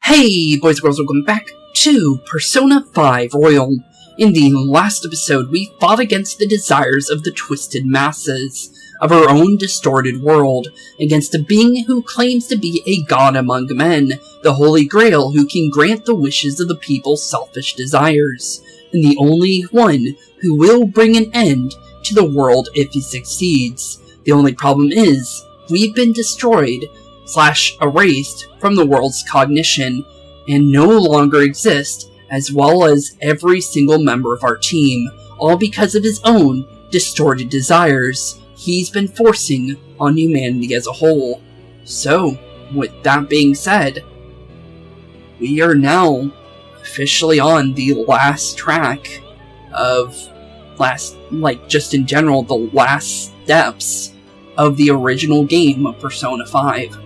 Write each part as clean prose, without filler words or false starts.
Hey boys and girls, welcome back to Persona 5 Royal. In the last episode, we fought against the desires of the twisted masses of our own distorted world, against a being who claims to be a god among men, the Holy Grail who can grant the wishes of the people's selfish desires, and the only one who will bring an end to the world if he succeeds. The only problem is, we've been destroyed / erased from the world's cognition, and no longer exist, as well as every single member of our team, all because of his own distorted desires he's been forcing on humanity as a whole. So, with that being said, we are now officially on the last track of just in general, the last steps of the original game of Persona 5.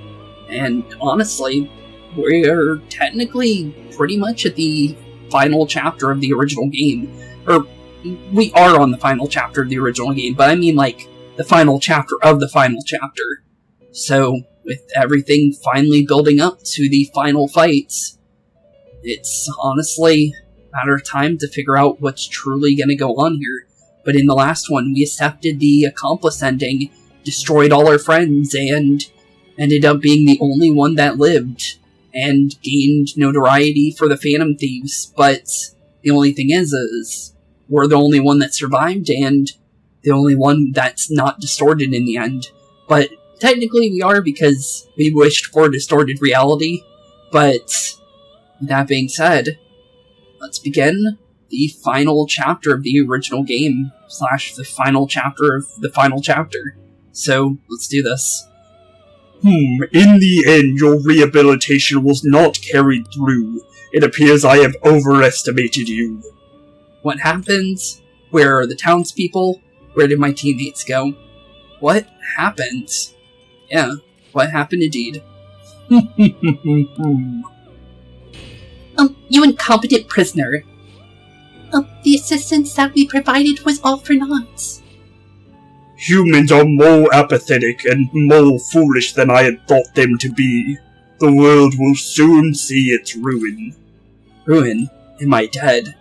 And honestly, we're technically pretty much at the final chapter of the original game. Or, we are on the final chapter of the original game, but I mean like, the final chapter of the final chapter. So, with everything finally building up to the final fights, it's honestly a matter of time to figure out what's truly gonna go on here. But in the last one, we accepted the accomplice ending, destroyed all our friends, and ended up being the only one that lived, and gained notoriety for the Phantom Thieves. But the only thing is we're the only one that survived, and the only one that's not distorted in the end. But technically we are, because we wished for a distorted reality. But with that being said, let's begin the final chapter of the original game, / the final chapter of the final chapter. So, let's do this. In the end, your rehabilitation was not carried through. It appears I have overestimated you. What happens? Where are the townspeople? Where did my teammates go? What happened? Yeah, what happened indeed? You incompetent prisoner. The assistance that we provided was all for naught. Humans are more apathetic and more foolish than I had thought them to be. The world will soon see its ruin. Ruin? Am I dead?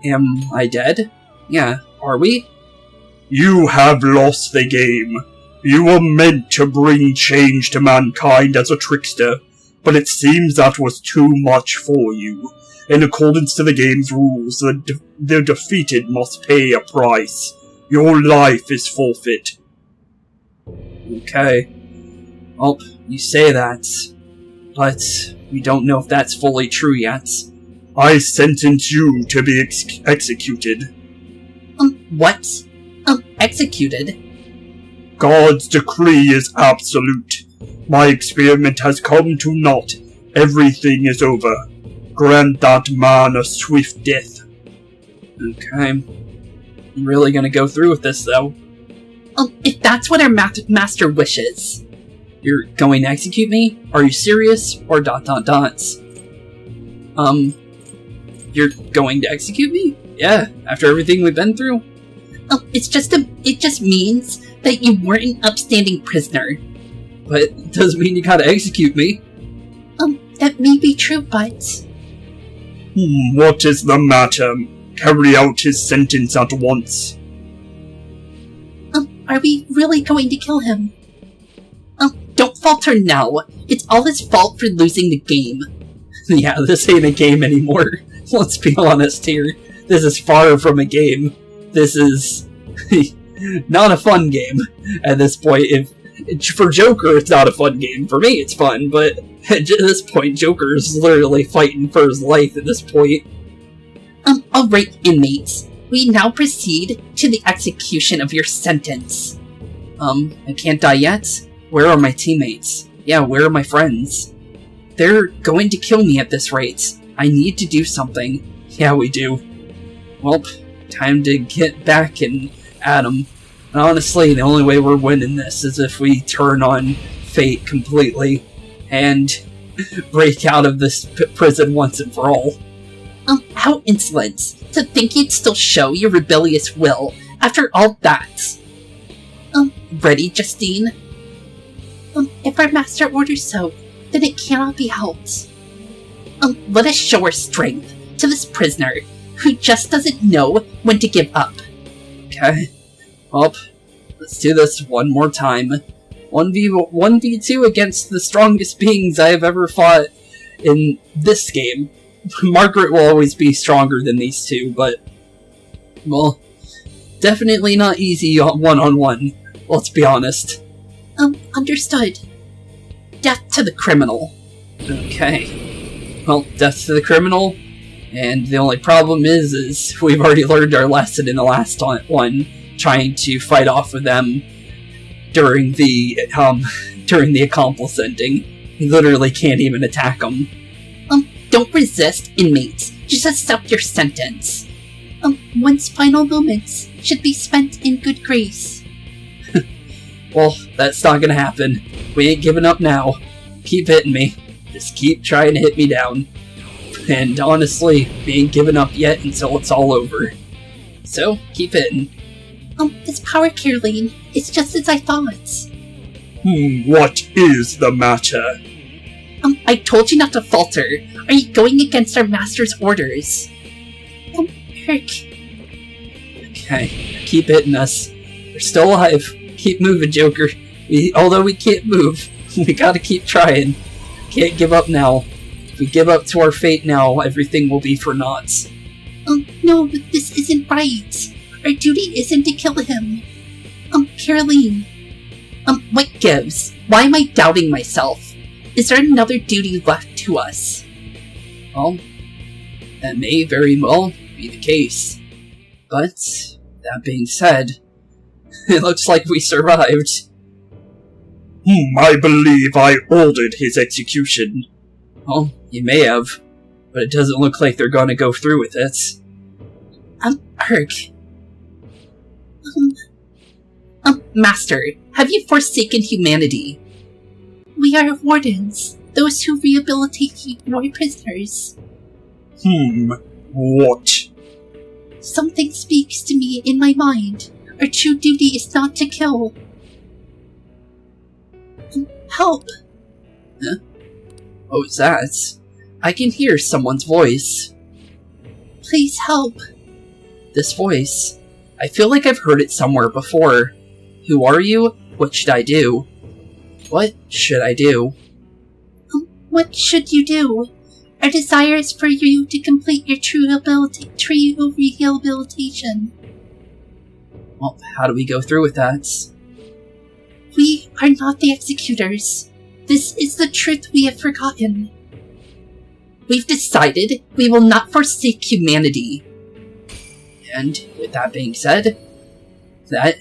Am I dead? Yeah, are we? You have lost the game. You were meant to bring change to mankind as a trickster, but it seems that was too much for you. In accordance to the game's rules, the defeated must pay a price. Your life is forfeit. Okay. Well, you say that, but we don't know if that's fully true yet. I sentence you to be executed. What? Executed? God's decree is absolute. My experiment has come to naught. Everything is over. Grant that man a swift death. Okay. I'm really gonna go through with this, though. If that's what our master wishes. You're going to execute me? Are you serious? Or ... You're going to execute me? Yeah, after everything we've been through? It just means that you weren't an upstanding prisoner. But it doesn't mean you gotta execute me. That may be true, but... What is the matter? Carry out his sentence at once. Are we really going to kill him? Don't falter now. It's all his fault for losing the game. Yeah, this ain't a game anymore. Let's be honest here. This is far from a game. This is not a fun game at this point. For Joker, it's not a fun game. For me, it's fun, but at this point, Joker is literally fighting for his life at this point. Alright, inmates. We now proceed to the execution of your sentence. I can't die yet? Where are my teammates? Yeah, where are my friends? They're going to kill me at this rate. I need to do something. Yeah, we do. Well, time to get back and at them. And honestly, the only way we're winning this is if we turn on fate completely and break out of this prison once and for all. How insolent to think you'd still show your rebellious will after all that. Ready, Justine? If our master orders so, then it cannot be helped. Let us show our strength to this prisoner who just doesn't know when to give up. Okay. Well, let's do this one more time. 1v2 against the strongest beings I have ever fought in this game. Margaret will always be stronger than these two, but, well, definitely not easy one-on-one, let's be honest. Understood. Death to the criminal. Okay. Well, death to the criminal, and the only problem is we've already learned our lesson in the last one, trying to fight off of them during the accomplice ending. You literally can't even attack them. Don't resist, inmates. Just accept your sentence. One's final moments should be spent in good grace. Well, that's not gonna happen. We ain't giving up now. Keep hitting me. Just keep trying to hit me down. And honestly, we ain't giving up yet until it's all over. So, keep hitting. This power cure lane is just as I thought. What is the matter? I told you not to falter. Are you going against our master's orders? Herc. Okay, keep hitting us. We're still alive. Keep moving, Joker. Although we can't move, we gotta keep trying. Can't give up now. If we give up to our fate now, everything will be for naught. No, but this isn't right. Our duty isn't to kill him. Caroline. What gives? Why am I doubting myself? Is there another duty left to us? Well, that may very well be the case. But, that being said, it looks like we survived. I believe I ordered his execution. Well, you may have, but it doesn't look like they're gonna go through with it. Herc. Master, have you forsaken humanity? We are wardens, those who rehabilitate war prisoners. What? Something speaks to me in my mind. Our true duty is not to kill. Help! Huh? What was that? I can hear someone's voice. Please help. This voice. I feel like I've heard it somewhere before. Who are you? What should I do? What should I do? What should you do? Our desire is for you to complete your true rehabilitation. Well, how do we go through with that? We are not the executors. This is the truth we have forgotten. We've decided we will not forsake humanity. And with that being said, that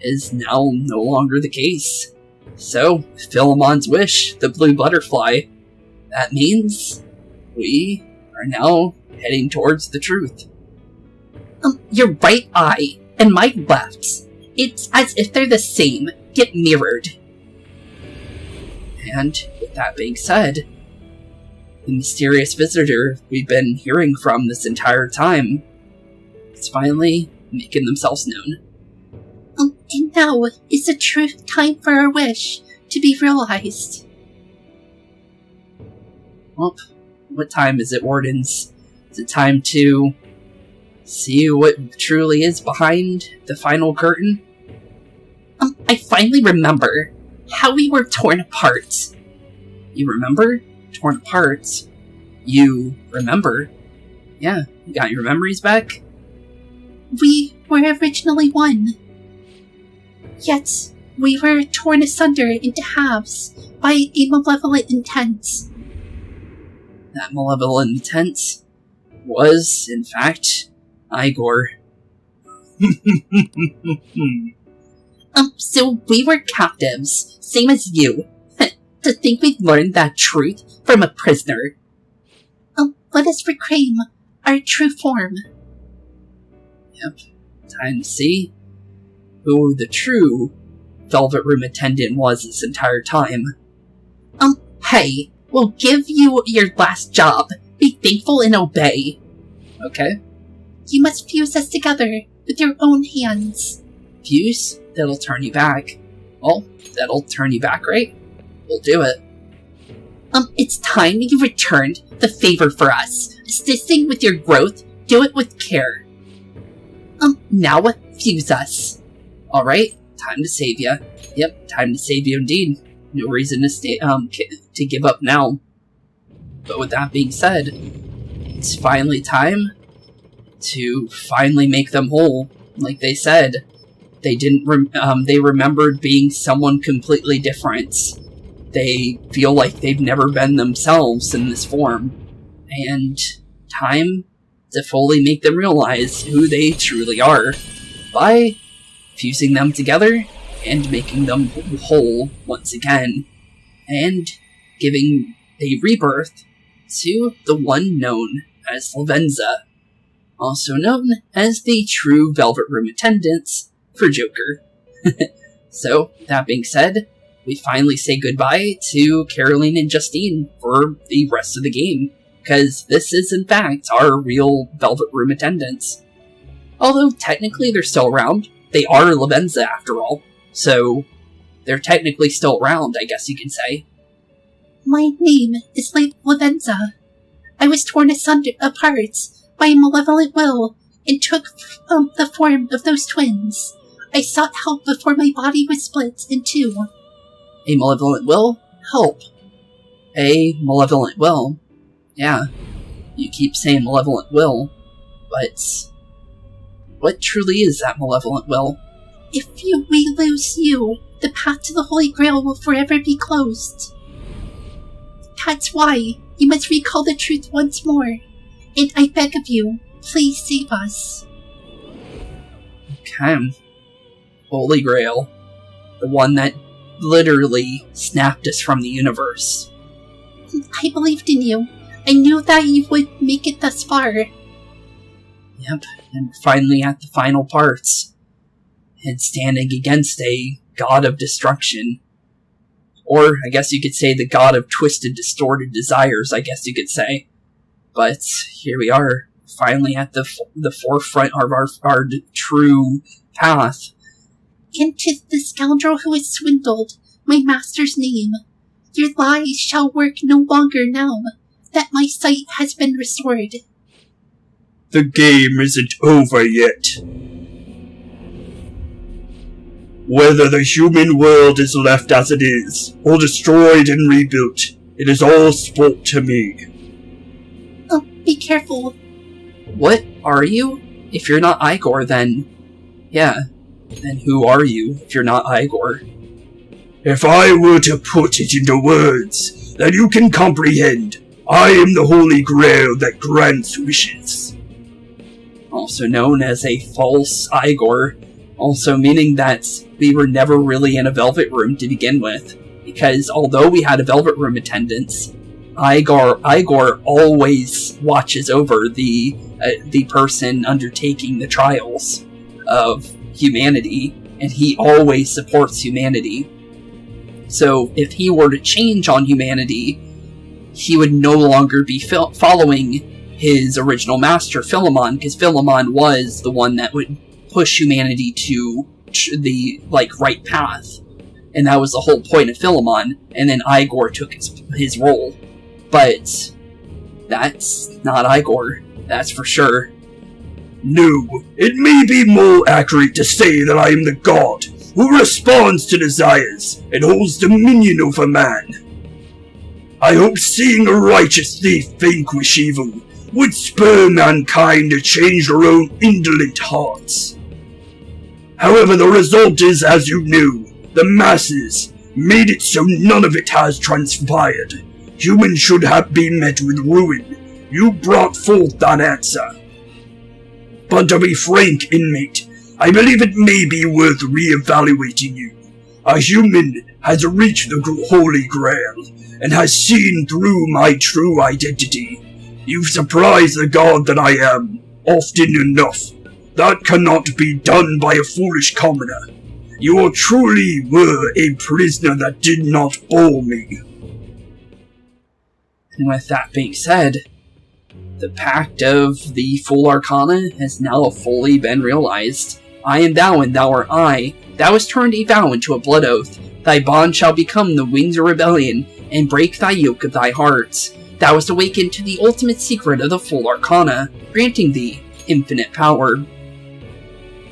is now no longer the case. So, Philemon's wish, the blue butterfly, that means we are now heading towards the truth. Your right eye and my left. It's as if they're the same, get mirrored. And with that being said, the mysterious visitor we've been hearing from this entire time is finally making themselves known. And now is the true time for our wish to be realized. Well, what time is it, Wardens? Is it time to see what truly is behind the final curtain? I finally remember how we were torn apart. You remember? Torn apart? You remember? Yeah, you got your memories back? We were originally one. Yet, we were torn asunder into halves by a malevolent intent. That malevolent intent was, in fact, Igor. So we were captives, same as you. To think we'd learned that truth from a prisoner. Let us reclaim our true form. Yep, time to see who the true Velvet Room attendant was this entire time. Hey, we'll give you your last job. Be thankful and obey. Okay. You must fuse us together with your own hands. Fuse? That'll turn you back. Well, that'll turn you back, right? We'll do it. It's time you returned the favor for us. Assisting with your growth, do it with care. Now fuse us. Alright, time to save ya. Yep, time to save you indeed. No reason to stay, to give up now. But with that being said, it's finally time to finally make them whole. Like they said, they they remembered being someone completely different. They feel like they've never been themselves in this form. And time to fully make them realize who they truly are by fusing them together and making them whole once again, and giving a rebirth to the one known as Lavenza, also known as the true Velvet Room attendants for Joker. So, that being said, we finally say goodbye to Caroline and Justine for the rest of the game, because this is in fact our real Velvet Room attendants. Although technically they're still around, they are Lavenza after all, so they're technically still around, I guess you could say. My name is Lavenza. I was torn apart by a malevolent will and took the form of those twins. I sought help before my body was split in two. A malevolent will? Help. A malevolent will. Yeah, you keep saying malevolent will, but what truly is that malevolent will? If we lose you, the path to the Holy Grail will forever be closed. That's why you must recall the truth once more, and I beg of you, please save us. Okay. Holy Grail. The one that literally snapped us from the universe. I believed in you. I knew that you would make it thus far. Yep, and finally at the final parts. And standing against a god of destruction. Or, I guess you could say the god of twisted, distorted desires, I guess you could say. But here we are, finally at the forefront of our true path. And 'tis the scoundrel who has swindled my master's name. Your lies shall work no longer now that my sight has been restored. The game isn't over yet. Whether the human world is left as it is, or destroyed and rebuilt, it is all sport to me. Oh, be careful. What are you? If you're not Igor, then... yeah. Then who are you, if you're not Igor? If I were to put it into words that you can comprehend, I am the Holy Grail that grants wishes. Also known as a false Igor, also meaning that we were never really in a Velvet Room to begin with, because although we had a Velvet Room attendance, Igor always watches over the person undertaking the trials of humanity, and he always supports humanity. So if he were to change on humanity, he would no longer be following his original master, Philemon, because Philemon was the one that would push humanity to the right path, and that was the whole point of Philemon. And then Igor took his role, but that's not Igor, that's for sure. No, it may be more accurate to say that I am the god who responds to desires and holds dominion over man. I hope seeing a righteous thief vanquish evil would spur mankind to change their own indolent hearts. However, the result is, as you knew, the masses made it so none of it has transpired. Humans should have been met with ruin. You brought forth that answer. But to be frank, inmate, I believe it may be worth re-evaluating you. A human has reached the Holy Grail, and has seen through my true identity. You've surprised the god that I am, often enough. That cannot be done by a foolish commoner. You truly were a prisoner that did not bore me. And with that being said, the pact of the Full Arcana has now fully been realized. I am thou, and thou art I. Thou hast turned a vow into a blood oath. Thy bond shall become the wings of rebellion, and break thy yoke of thy heart. Thou hast awakened to the ultimate secret of the full arcana, granting thee infinite power.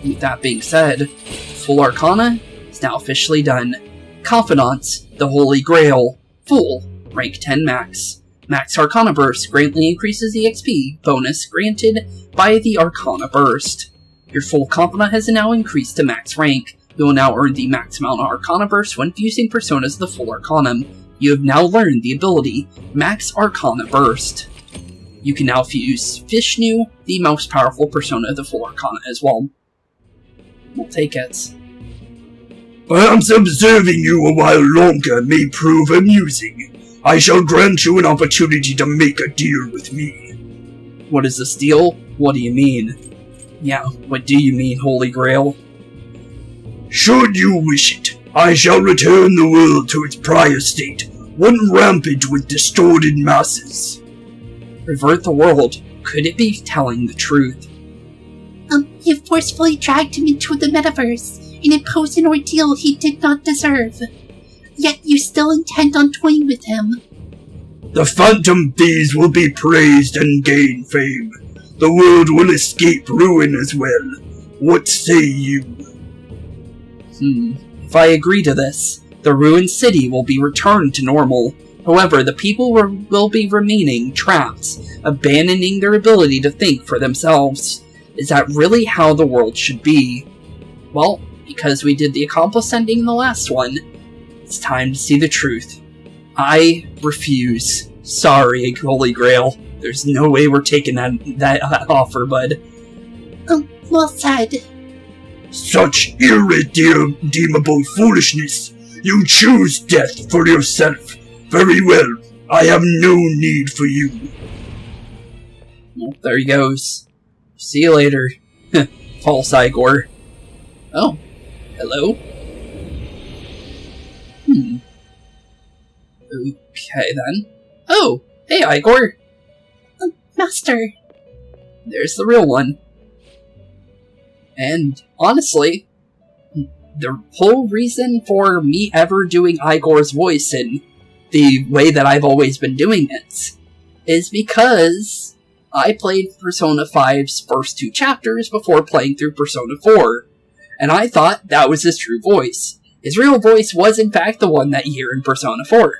With that being said, full arcana is now officially done. Confidant, the Holy Grail, full, rank 10 max. Max Arcana Burst greatly increases the XP bonus granted by the Arcana Burst. Your full Confidant has now increased to max rank. You will now earn the max amount of Arcana Burst when fusing personas of the full Arcanum. You have now learned the ability Max Arcana Burst. You can now fuse Vishnu, the most powerful persona of the full Arcana as well. We'll take it. Perhaps observing you a while longer may prove amusing. I shall grant you an opportunity to make a deal with me. What is this deal? What do you mean? Yeah, what do you mean, Holy Grail? Should you wish it, I shall return the world to its prior state, one rampant with distorted masses. Revert the world? Could it be telling the truth? You forcefully dragged him into the metaverse and imposed an ordeal he did not deserve. Yet you still intend on toying with him. The Phantom Thieves will be praised and gain fame. The world will escape ruin as well. What say you? If I agree to this, the ruined city will be returned to normal. However, the people will be remaining trapped, abandoning their ability to think for themselves. Is that really how the world should be? Well, because we did the accomplice ending in the last one, it's time to see the truth. I refuse. Sorry, Holy Grail. There's no way we're taking that offer, bud. Well said. Such irredeemable foolishness! You choose death for yourself. Very well. I have no need for you. Well, there he goes. See you later. False Igor. Oh, hello? Okay then. Oh, hey Igor! Master. There's the real one. And, honestly, the whole reason for me ever doing Igor's voice in the way that I've always been doing it is because I played Persona 5's first 2 chapters before playing through Persona 4, and I thought that was his true voice. His real voice was in fact the one that you hear in Persona 4,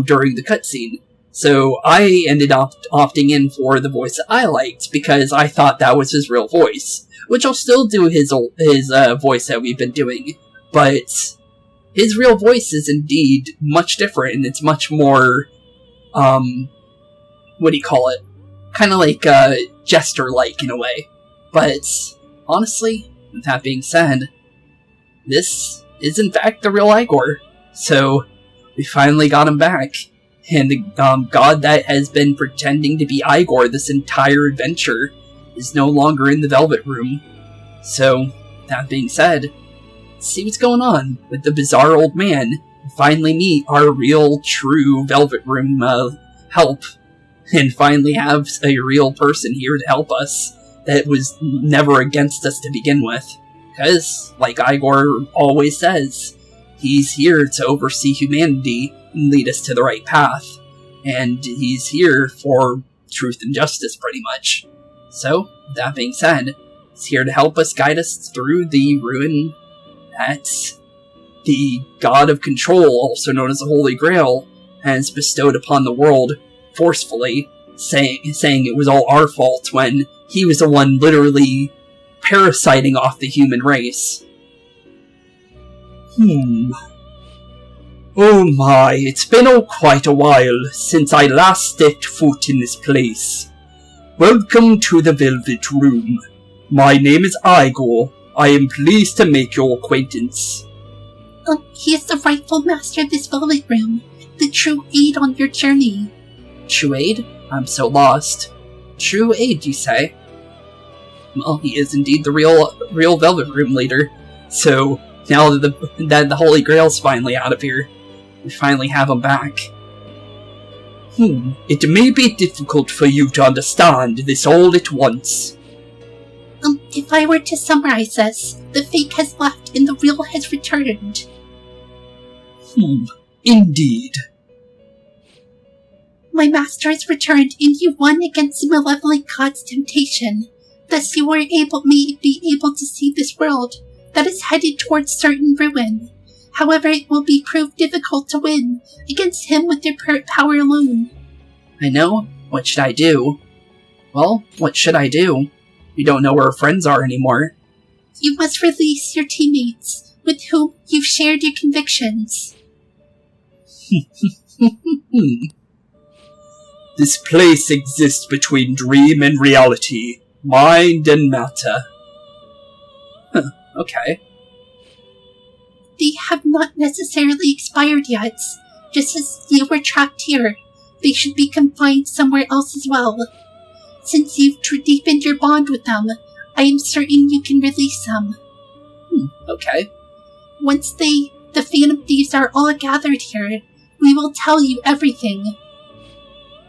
during the cutscene. So I ended up opting in for the voice that I liked, because I thought that was his real voice. Which I'll still do his voice that we've been doing, but his real voice is indeed much different, and it's much more, what do you call it? Kind of like, jester-like in a way. But, honestly, with that being said, this is in fact the real Igor. So, we finally got him back. And the god that has been pretending to be Igor this entire adventure is no longer in the Velvet Room. So, that being said, let's see what's going on with the bizarre old man. Finally meet our real, true Velvet Room help. And finally have a real person here to help us that was never against us to begin with. Because, like Igor always says, he's here to oversee humanity and lead us to the right path. And he's here for truth and justice, pretty much. So, that being said, he's here to help us guide us through the ruin that the God of Control, also known as the Holy Grail, has bestowed upon the world forcefully, saying it was all our fault when he was the one literally parasiting off the human race. Oh my, it's been quite a while since I last stepped foot in this place. Welcome to the Velvet Room. My name is Igor. I am pleased to make your acquaintance. He is the rightful master of this Velvet Room, the true aid on your journey. True aid? I'm so lost. True aid, you say? Well, he is indeed the real Velvet Room leader. So, now that the Holy Grail's finally out of here, we finally have him back. It may be difficult for you to understand this all at once. If I were to summarize this, the fake has left and the real has returned. Indeed. My master has returned, and you won against the malevolent god's temptation. Thus you may be able to see this world that is headed towards certain ruin. However, it will be proved difficult to win against him with your power alone. I know. What should I do? Well, what should I do? We don't know where our friends are anymore. You must release your teammates, with whom you've shared your convictions. This place exists between dream and reality, mind and matter. Okay. They have not necessarily expired yet. Just as you were trapped here, they should be confined somewhere else as well. Since you've deepened your bond with them, I am certain you can release them. Okay. Once the Phantom Thieves are all gathered here, we will tell you everything.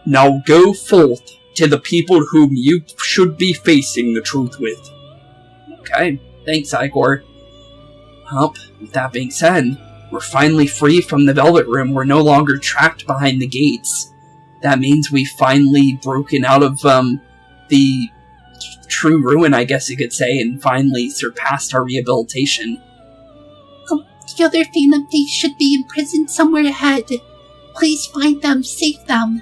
Now go forth to the people whom you should be facing the truth with. Okay. Thanks, Igor. Well, with that being said, we're finally free from the Velvet Room. We're no longer trapped behind the gates. That means we've finally broken out of the true ruin, I guess you could say, and finally surpassed our rehabilitation. The other Phantom Thieves should be imprisoned somewhere ahead. Please find them, save them.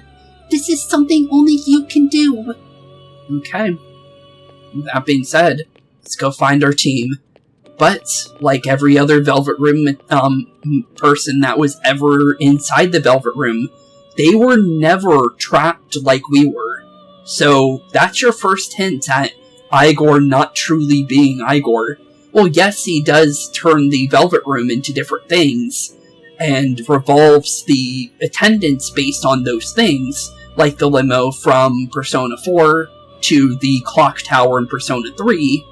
This is something only you can do. Okay. With that being said, let's go find our team. But, like every other Velvet Room person that was ever inside the Velvet Room, they were never trapped like we were. So, that's your first hint at Igor not truly being Igor. Well, yes, he does turn the Velvet Room into different things, and revolves the attendants based on those things, like the limo from Persona 4 to the clock tower in Persona 3,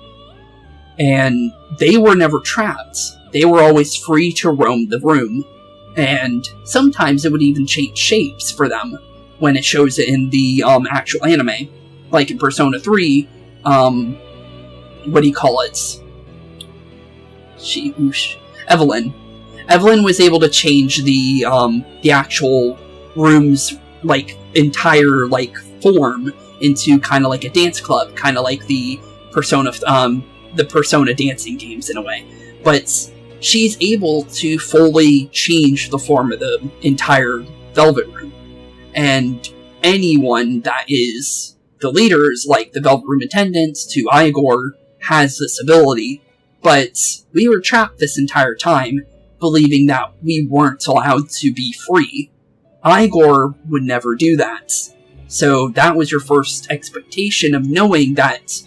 and they were never trapped. They were always free to roam the room, and sometimes it would even change shapes for them when it shows it in the actual anime. Like in Persona 3, what do you call it? Evelyn. Evelyn was able to change the actual room's entire form into kind of like a dance club, kind of like the Persona dancing games in a way. But she's able to fully change the form of the entire Velvet Room. And anyone that is the leaders, like the Velvet Room attendants to Igor, has this ability. But we were trapped this entire time, believing that we weren't allowed to be free. Igor would never do that. So that was your first expectation of knowing that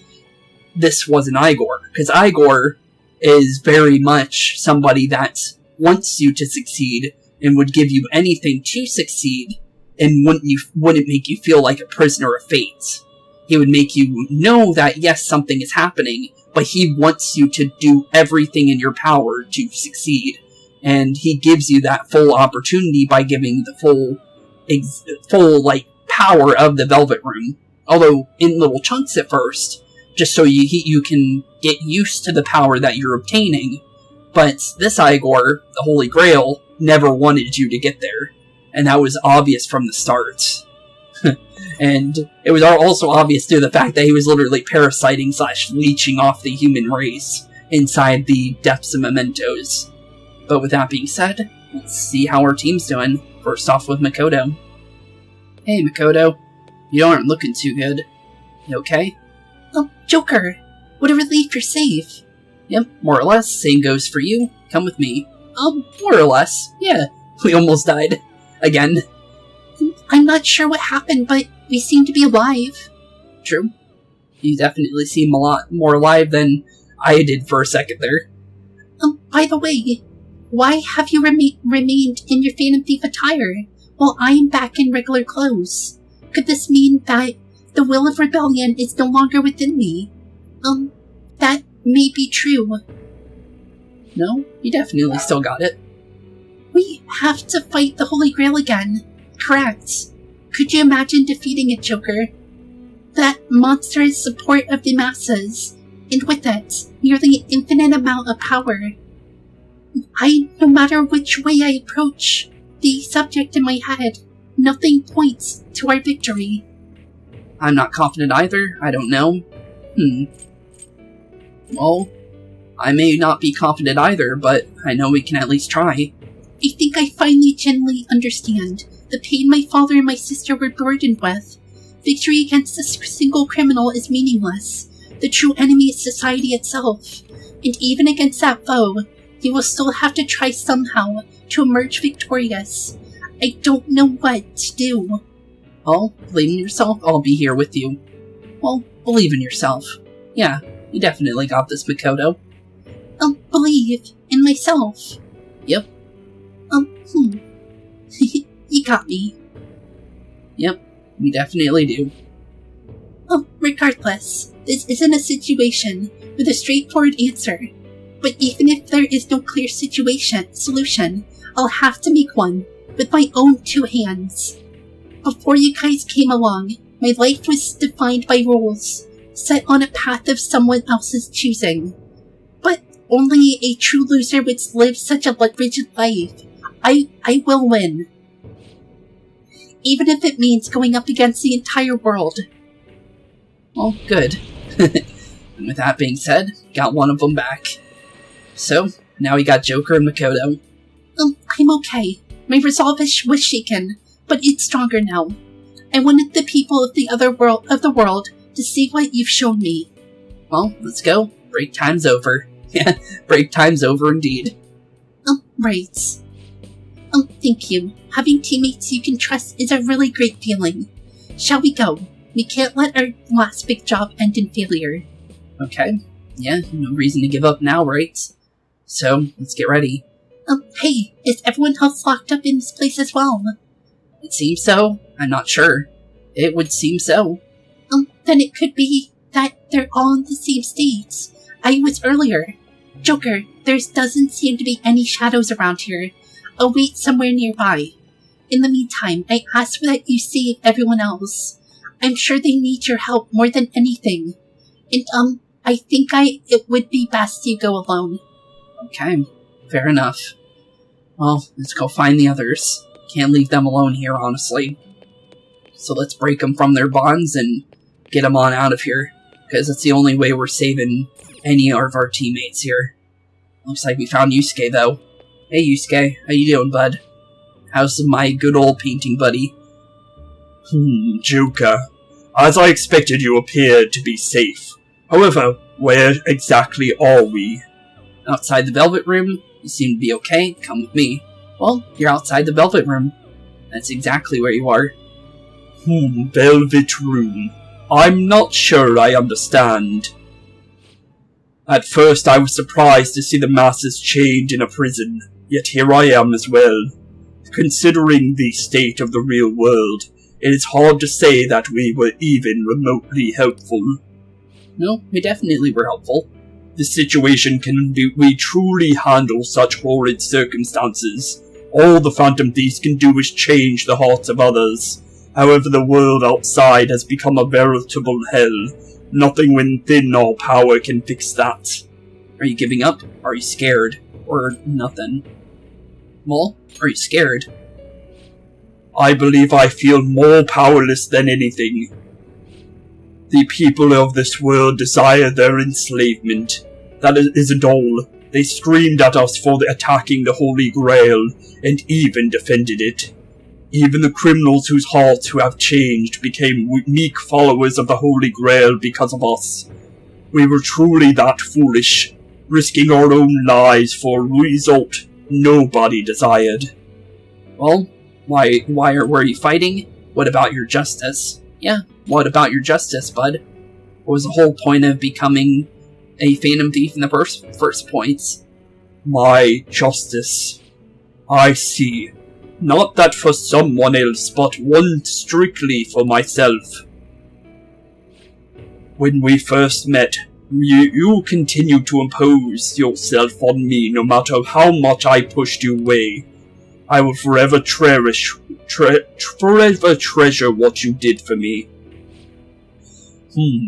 this wasn't Igor. Because Igor is very much somebody that wants you to succeed and would give you anything to succeed, and wouldn't make you feel like a prisoner of fate. He would make you know that yes, something is happening, but he wants you to do everything in your power to succeed. And he gives you that full opportunity by giving the full power of the Velvet Room. Although in little chunks at first, just so you can get used to the power that you're obtaining. But this Igor, the Holy Grail, never wanted you to get there. And that was obvious from the start. And it was also obvious through the fact that he was literally parasiting / leeching off the human race inside the depths of mementos. But with that being said, let's see how our team's doing. First off with Makoto. Hey Makoto, you aren't looking too good. You okay? Oh, Joker, what a relief you're safe. Yep, more or less. Same goes for you. Come with me. More or less. Yeah, we almost died. Again. I'm not sure what happened, but we seem to be alive. True. You definitely seem a lot more alive than I did for a second there. By the way, why have you remained in your Phantom Thief attire while I am back in regular clothes? Could this mean that the will of rebellion is no longer within me? That may be true. No, you definitely still got it. We have to fight the Holy Grail again. Correct. Could you imagine defeating it, Joker? That monstrous support of the masses, and with it, nearly infinite amount of power. No matter which way I approach the subject in my head, nothing points to our victory. I'm not confident either. I don't know. Well, I may not be confident either, but I know we can at least try. I think I finally genuinely understand the pain my father and my sister were burdened with. Victory against a single criminal is meaningless. The true enemy is society itself. And even against that foe, you will still have to try somehow to emerge victorious. I don't know what to do. Well, believe in yourself, I'll be here with you. Well, believe in yourself. Yeah, you definitely got this, Makoto. Believe in myself. Yep. You got me. Yep, we definitely do. Regardless, this isn't a situation with a straightforward answer. But even if there is no clear solution, I'll have to make one with my own 2 hands. Before you guys came along, my life was defined by rules, set on a path of someone else's choosing. But only a true loser would live such a rigid life. I will win. Even if it means going up against the entire world. Well, good. And with that being said, got one of them back. So, now we got Joker and Makoto. I'm okay. My resolve was shaken, but it's stronger now. I wanted the people of the world to see what you've shown me. Well, let's go. Break time's over. Yeah, break time's over indeed. Right. Thank you. Having teammates you can trust is a really great feeling. Shall we go? We can't let our last big job end in failure. Okay. Yeah, no reason to give up now, right? So, let's get ready. Hey, is everyone else locked up in this place as well? It seems so. I'm not sure. It would seem so. Then it could be that they're all in the same state I was earlier. Joker, there doesn't seem to be any shadows around here. I'll wait somewhere nearby. In the meantime, I ask that you save everyone else. I'm sure they need your help more than anything. And, I think it would be best you go alone. Okay, fair enough. Well, let's go find the others. Can't leave them alone here, honestly. So let's break them from their bonds and get them on out of here. Because it's the only way we're saving any of our teammates here. Looks like we found Yusuke, though. Hey, Yusuke. How you doing, bud? How's my good old painting buddy? Joker. As I expected, you appeared to be safe. However, where exactly are we? Outside the Velvet Room. You seem to be okay. Come with me. Well, you're outside the Velvet Room. That's exactly where you are. Velvet Room. I'm not sure I understand. At first I was surprised to see the masses chained in a prison, yet here I am as well. Considering the state of the real world, it is hard to say that we were even remotely helpful. No, we definitely were helpful. This situation we truly handle such horrid circumstances. All the Phantom Thieves can do is change the hearts of others. However, the world outside has become a veritable hell. Nothing within our power can fix that. Are you giving up? Are you scared? Or nothing? Well, are you scared? I believe I feel more powerless than anything. The people of this world desire their enslavement. That isn't all. They screamed at us for attacking the Holy Grail, and even defended it. Even the criminals whose hearts have changed became meek followers of the Holy Grail because of us. We were truly that foolish, risking our own lives for a result nobody desired. Well, why were you fighting? What about your justice? Yeah, what about your justice, bud? What was the whole point of becoming a Phantom Thief in the first points? My justice. I see. Not that for someone else, but one strictly for myself. When we first met, you continued to impose yourself on me no matter how much I pushed you away. I will forever treasure what you did for me.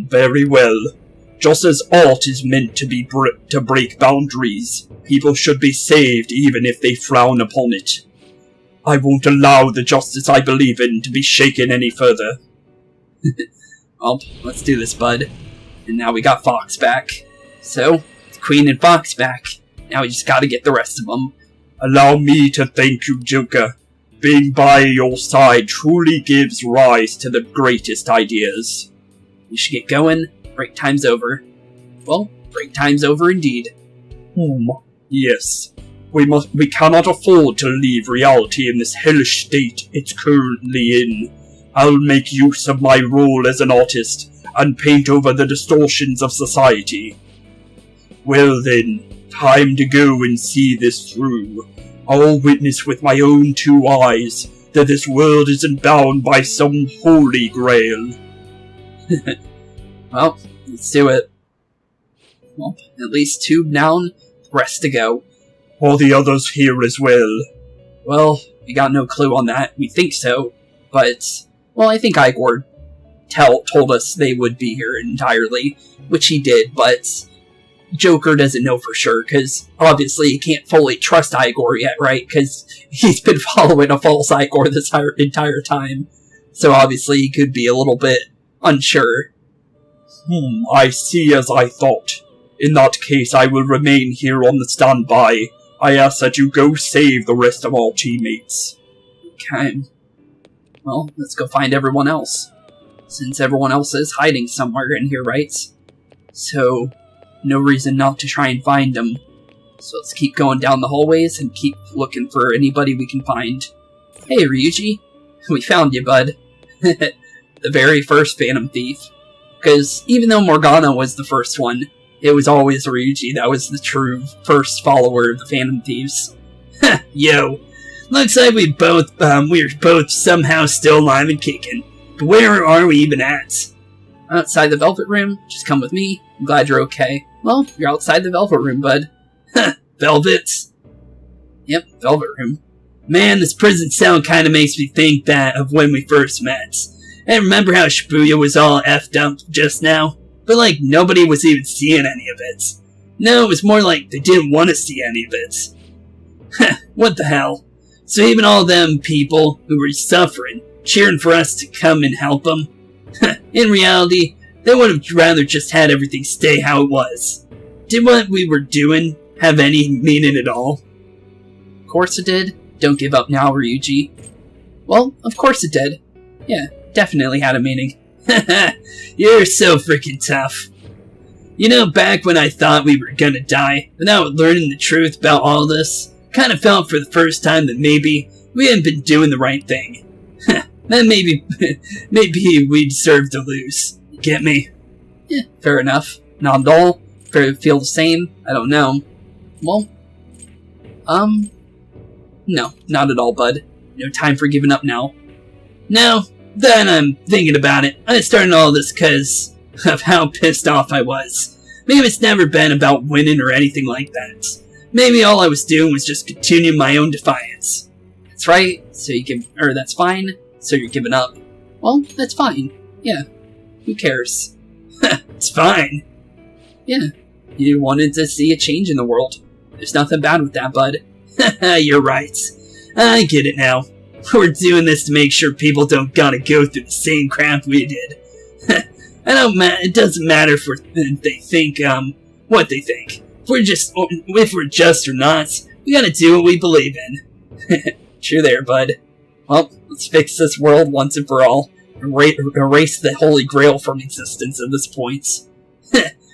Very well. Just as art is meant to break boundaries, people should be saved even if they frown upon it. I won't allow the justice I believe in to be shaken any further. Well, let's do this, bud. And now we got Fox back. So, Queen and Fox back. Now we just gotta get the rest of them. Allow me to thank you, Joker. Being by your side truly gives rise to the greatest ideas. We should get going. Break time's over. Well, break time's over indeed. Yes. We cannot afford to leave reality in this hellish state it's currently in. I'll make use of my role as an artist and paint over the distortions of society. Well then, time to go and see this through. I'll witness with my own two eyes that this world isn't bound by some holy grail. Well, let's do it. Well, at least 2 down, rest to go. Are the others here as well? Well, we got no clue on that. We think so, but... Well, I think Igor told us they would be here entirely, which he did, but Joker doesn't know for sure, because obviously he can't fully trust Igor yet, right? Because he's been following a false Igor this entire time, so obviously he could be a little bit unsure. I see as I thought. In that case, I will remain here on the standby. I ask that you go save the rest of our teammates. Okay. Well, let's go find everyone else. Since everyone else is hiding somewhere in here, right? So, no reason not to try and find them. So let's keep going down the hallways and keep looking for anybody we can find. Hey, Ryuji. We found you, bud. The very first Phantom Thief. Because even though Morgana was the first one, it was always Ryuji that was the true first follower of the Phantom Thieves. Yo, looks like we're both somehow still alive and kicking. But where are we even at? Outside the Velvet Room. Just come with me. I'm glad you're okay. Well, you're outside the Velvet Room, bud. Velvets? Yep, Velvet Room. Man, this prison cell kinda makes me think that of when we first met. And remember how Shibuya was all effed up just now? But like, nobody was even seeing any of it. No, it was more like they didn't want to see any of it. What the hell? So even all them people who were suffering, cheering for us to come and help them, in reality, they would have rather just had everything stay how it was. Did what we were doing have any meaning at all? Of course it did. Don't give up now, Ryuji. Well, of course it did. Yeah, definitely had a meaning. You're so freaking tough. You know, back when I thought we were gonna die, without learning the truth about all this, kind of felt for the first time that maybe we hadn't been doing the right thing. Then maybe we deserve to lose. Get me? Yeah, fair enough. Not at all. Feel the same? I don't know. Well, no, not at all, bud. No time for giving up now. No, then I'm thinking about it. I started all this because of how pissed off I was. Maybe it's never been about winning or anything like that. Maybe all I was doing was just continuing my own defiance. That's right, so that's fine, so you're giving up. Well, that's fine. Yeah, who cares? It's fine. Yeah, you wanted to see a change in the world. There's nothing bad with that, bud. You're right. I get it now. We're doing this to make sure people don't gotta go through the same crap we did. It doesn't matter if they think, what they think. If we're just or not, we gotta do what we believe in. True there, bud. Well, let's fix this world once and for all. Erase the Holy Grail from existence at this point.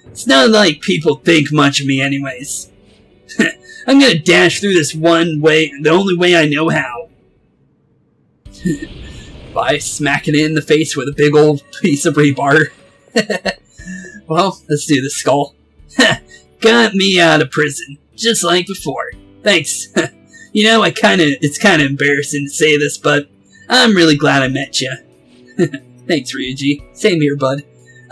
It's not like people think much of me anyways. I'm gonna dash through this one way, the only way I know how. By smacking it in the face with a big old piece of rebar. Well, let's do this, Skull. Got me out of prison, just like before. Thanks. You know, it's kinda embarrassing to say this, but I'm really glad I met you. Thanks, Ryuji. Same here, bud.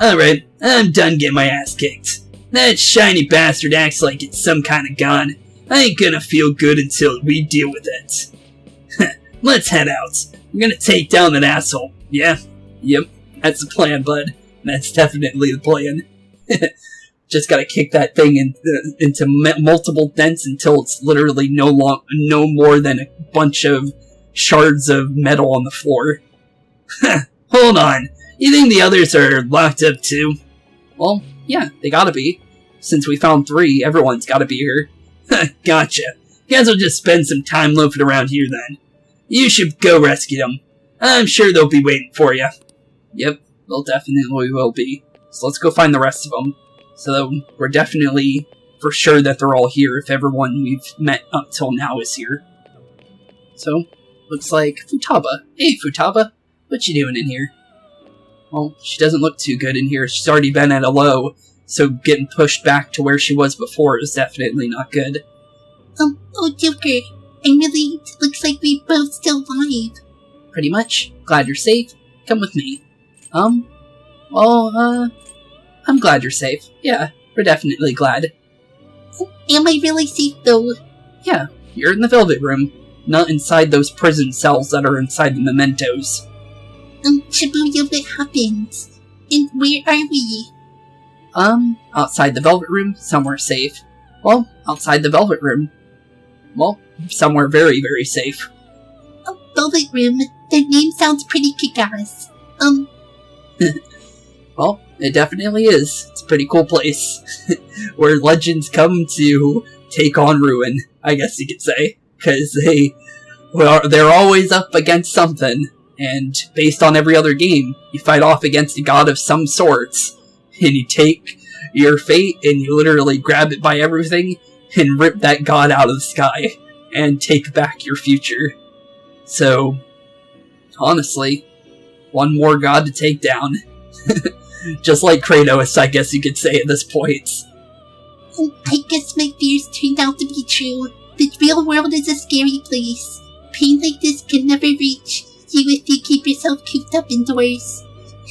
Alright, I'm done getting my ass kicked. That shiny bastard acts like it's some kind of god. I ain't gonna feel good until we deal with it. Let's head out. We're gonna take down that asshole, yeah? Yep, that's the plan, bud. That's definitely the plan. Just gotta kick that thing into multiple dents until it's literally no more than a bunch of shards of metal on the floor. Hold on. You think the others are locked up too? Well, yeah, they gotta be. Since we found 3, everyone's gotta be here. Gotcha. Guess I'll just spend some time loafing around here then. You should go rescue them. I'm sure they'll be waiting for you. Yep, they'll definitely will be. So let's go find the rest of them. So we're definitely for sure that they're all here if everyone we've met up till now is here. So, looks like Futaba. Hey, Futaba. What you doing in here? Well, she doesn't look too good in here. She's already been at a low, so getting pushed back to where she was before is definitely not good. Oh, Joker. Looks like we both still alive. Pretty much. Glad you're safe. Come with me. I'm glad you're safe. Yeah, we're definitely glad. Am I really safe, though? Yeah, you're in the Velvet Room. Not inside those prison cells that are inside the mementos. Shibuya, what happened? And where are we? Outside the Velvet Room, somewhere safe. Well, outside the Velvet Room. Well, somewhere very, very safe. Velvet Room? Their name sounds pretty kick-ass. Well, it definitely is. It's a pretty cool place. Where legends come to take on ruin, I guess you could say. Because they're always up against something. And based on every other game, you fight off against a god of some sorts. And you take your fate and you literally grab it by everything and rip that god out of the sky. And take back your future. So, honestly, one more god to take down. Just like Kratos, I guess you could say at this point. I guess my fears turned out to be true. The real world is a scary place. Pain like this can never reach you if you keep yourself cooped up indoors.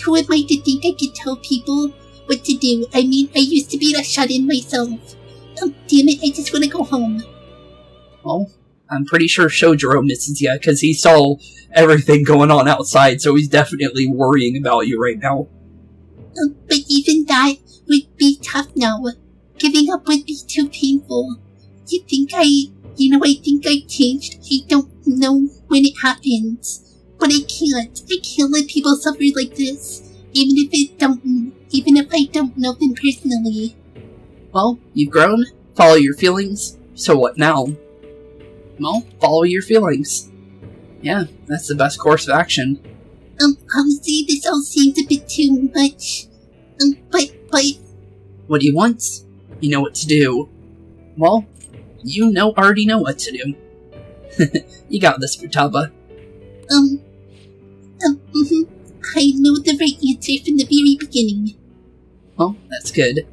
Who am I to think I could tell people what to do? I mean, I used to be a shut-in myself. Damn it, I just want to go home. Well, I'm pretty sure Shojiro misses you, because he saw everything going on outside, so he's definitely worrying about you right now. But even that would be tough now. Giving up would be too painful. I think I changed. I don't know when it happens. But I can't let people suffer like this. Even if I don't know them personally. Well, you've grown. Follow your feelings. So what now? Well, follow your feelings. Yeah, that's the best course of action. Honestly, this all seems a bit too much. But... What do you want? You know what to do. Well, you already know what to do. You got this, Futaba. I know the right answer from the very beginning. Well, that's good.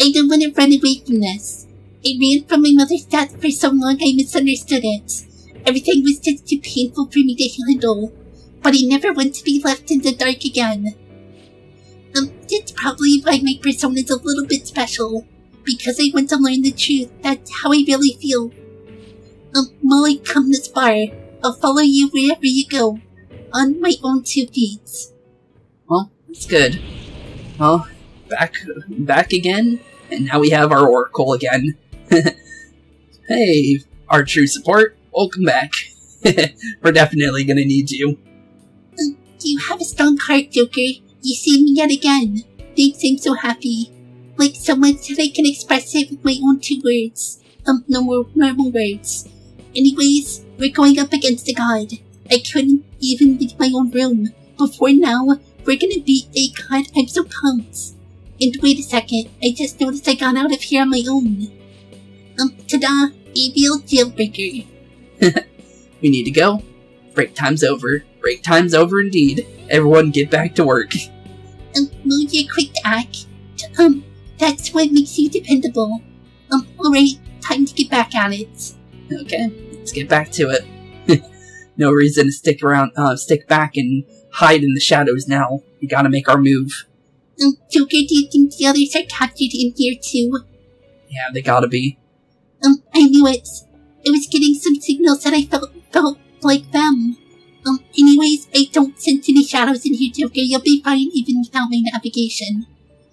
I don't want to run away from this. I ran from my mother's death for so long I misunderstood it. Everything was just too painful for me to handle. But I never want to be left in the dark again. That's probably why my persona's a little bit special. Because I want to learn the truth. That's how I really feel. While I come this far, I'll follow you wherever you go. On my own 2 feet. Well, that's good. Well, back again, and now we have our Oracle again. Hey, our true support, welcome back. We're definitely gonna need you. You have a strong heart, Joker. You see me yet again. Thanks, I'm so happy. Like so much that I can express it with my own 2 words. No more normal words. Anyways, we're going up against a god. I couldn't even leave my own room. Before now, we're gonna beat a god. I'm so pumped. And wait a second, I just noticed I got out of here on my own. Ta-da! A real jailbreaker. We need to go. Break time's over. Break time's over indeed. Everyone get back to work. Move your quick act. That's what makes you dependable. Alright, time to get back at it. Okay, let's get back to it. No reason to stick back and hide in the shadows now. We gotta make our move. Joker, do you think the others are captured in here too? Yeah, they gotta be. I knew it. I was getting some signals that I felt like them. Anyways, I don't sense any shadows in here, Joker. You'll be fine even without my navigation.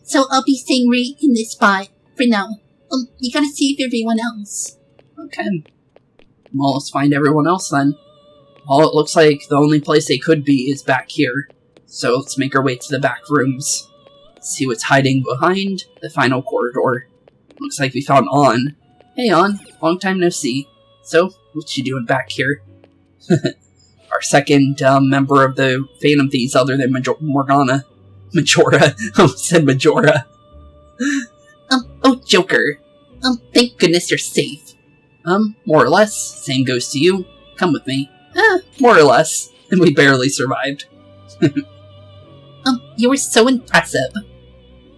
So I'll be staying right in this spot for now. You gotta save everyone else. Okay. Well, let's find everyone else then. Well, it looks like the only place they could be is back here. So let's make our way to the back rooms. See what's hiding behind the final corridor. Looks like we found On. Hey On, long time no see. So, what you doing back here? Our second member of the Phantom Thieves other than Morgana. Majora. I said Majora. Oh, Joker. Thank goodness you're safe. More or less. Same goes to you. Come with me. More or less. And we barely survived. You were so impressive.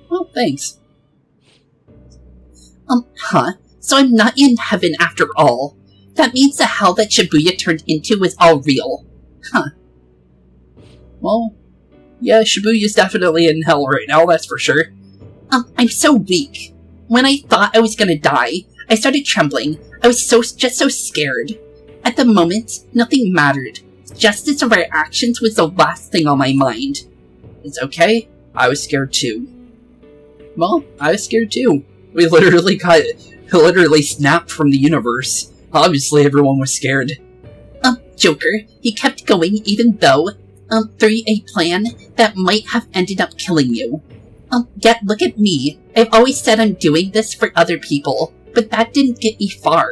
Well, thanks. So I'm not in heaven after all. That means the hell that Shibuya turned into was all real. Well, yeah, Shibuya's definitely in hell right now, that's for sure. I'm so weak. When I thought I was gonna die, I started trembling. I was just so scared. At the moment, nothing mattered. Justice of our actions was the last thing on my mind. It's okay. I was scared too. Well, I was scared too. We literally snapped from the universe. Obviously, everyone was scared. Joker, he kept going even though, through a plan that might have ended up killing you. Yet look at me. I've always said I'm doing this for other people, but that didn't get me far.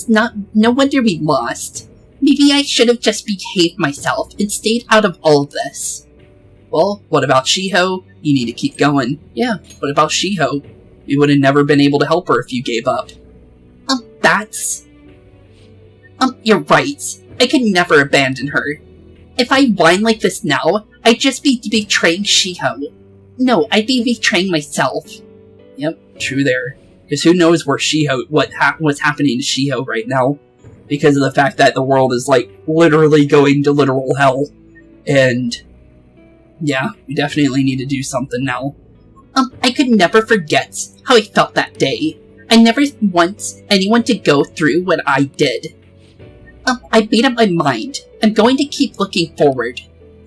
No wonder we lost. Maybe I should have just behaved myself and stayed out of all of this. Well, what about Shiho? You need to keep going. Yeah, what about Shiho? We would have never been able to help her if you gave up. You're right. I could never abandon her. If I whine like this now, I'd just be betraying Shiho. No, I'd be betraying myself. Yep, true there. Because who knows where what's happening to Shiho right now. Because of the fact that the world is, literally going to literal hell. And, yeah, we definitely need to do something now. I could never forget how I felt that day. I never want anyone to go through what I did. I made up my mind. I'm going to keep looking forward.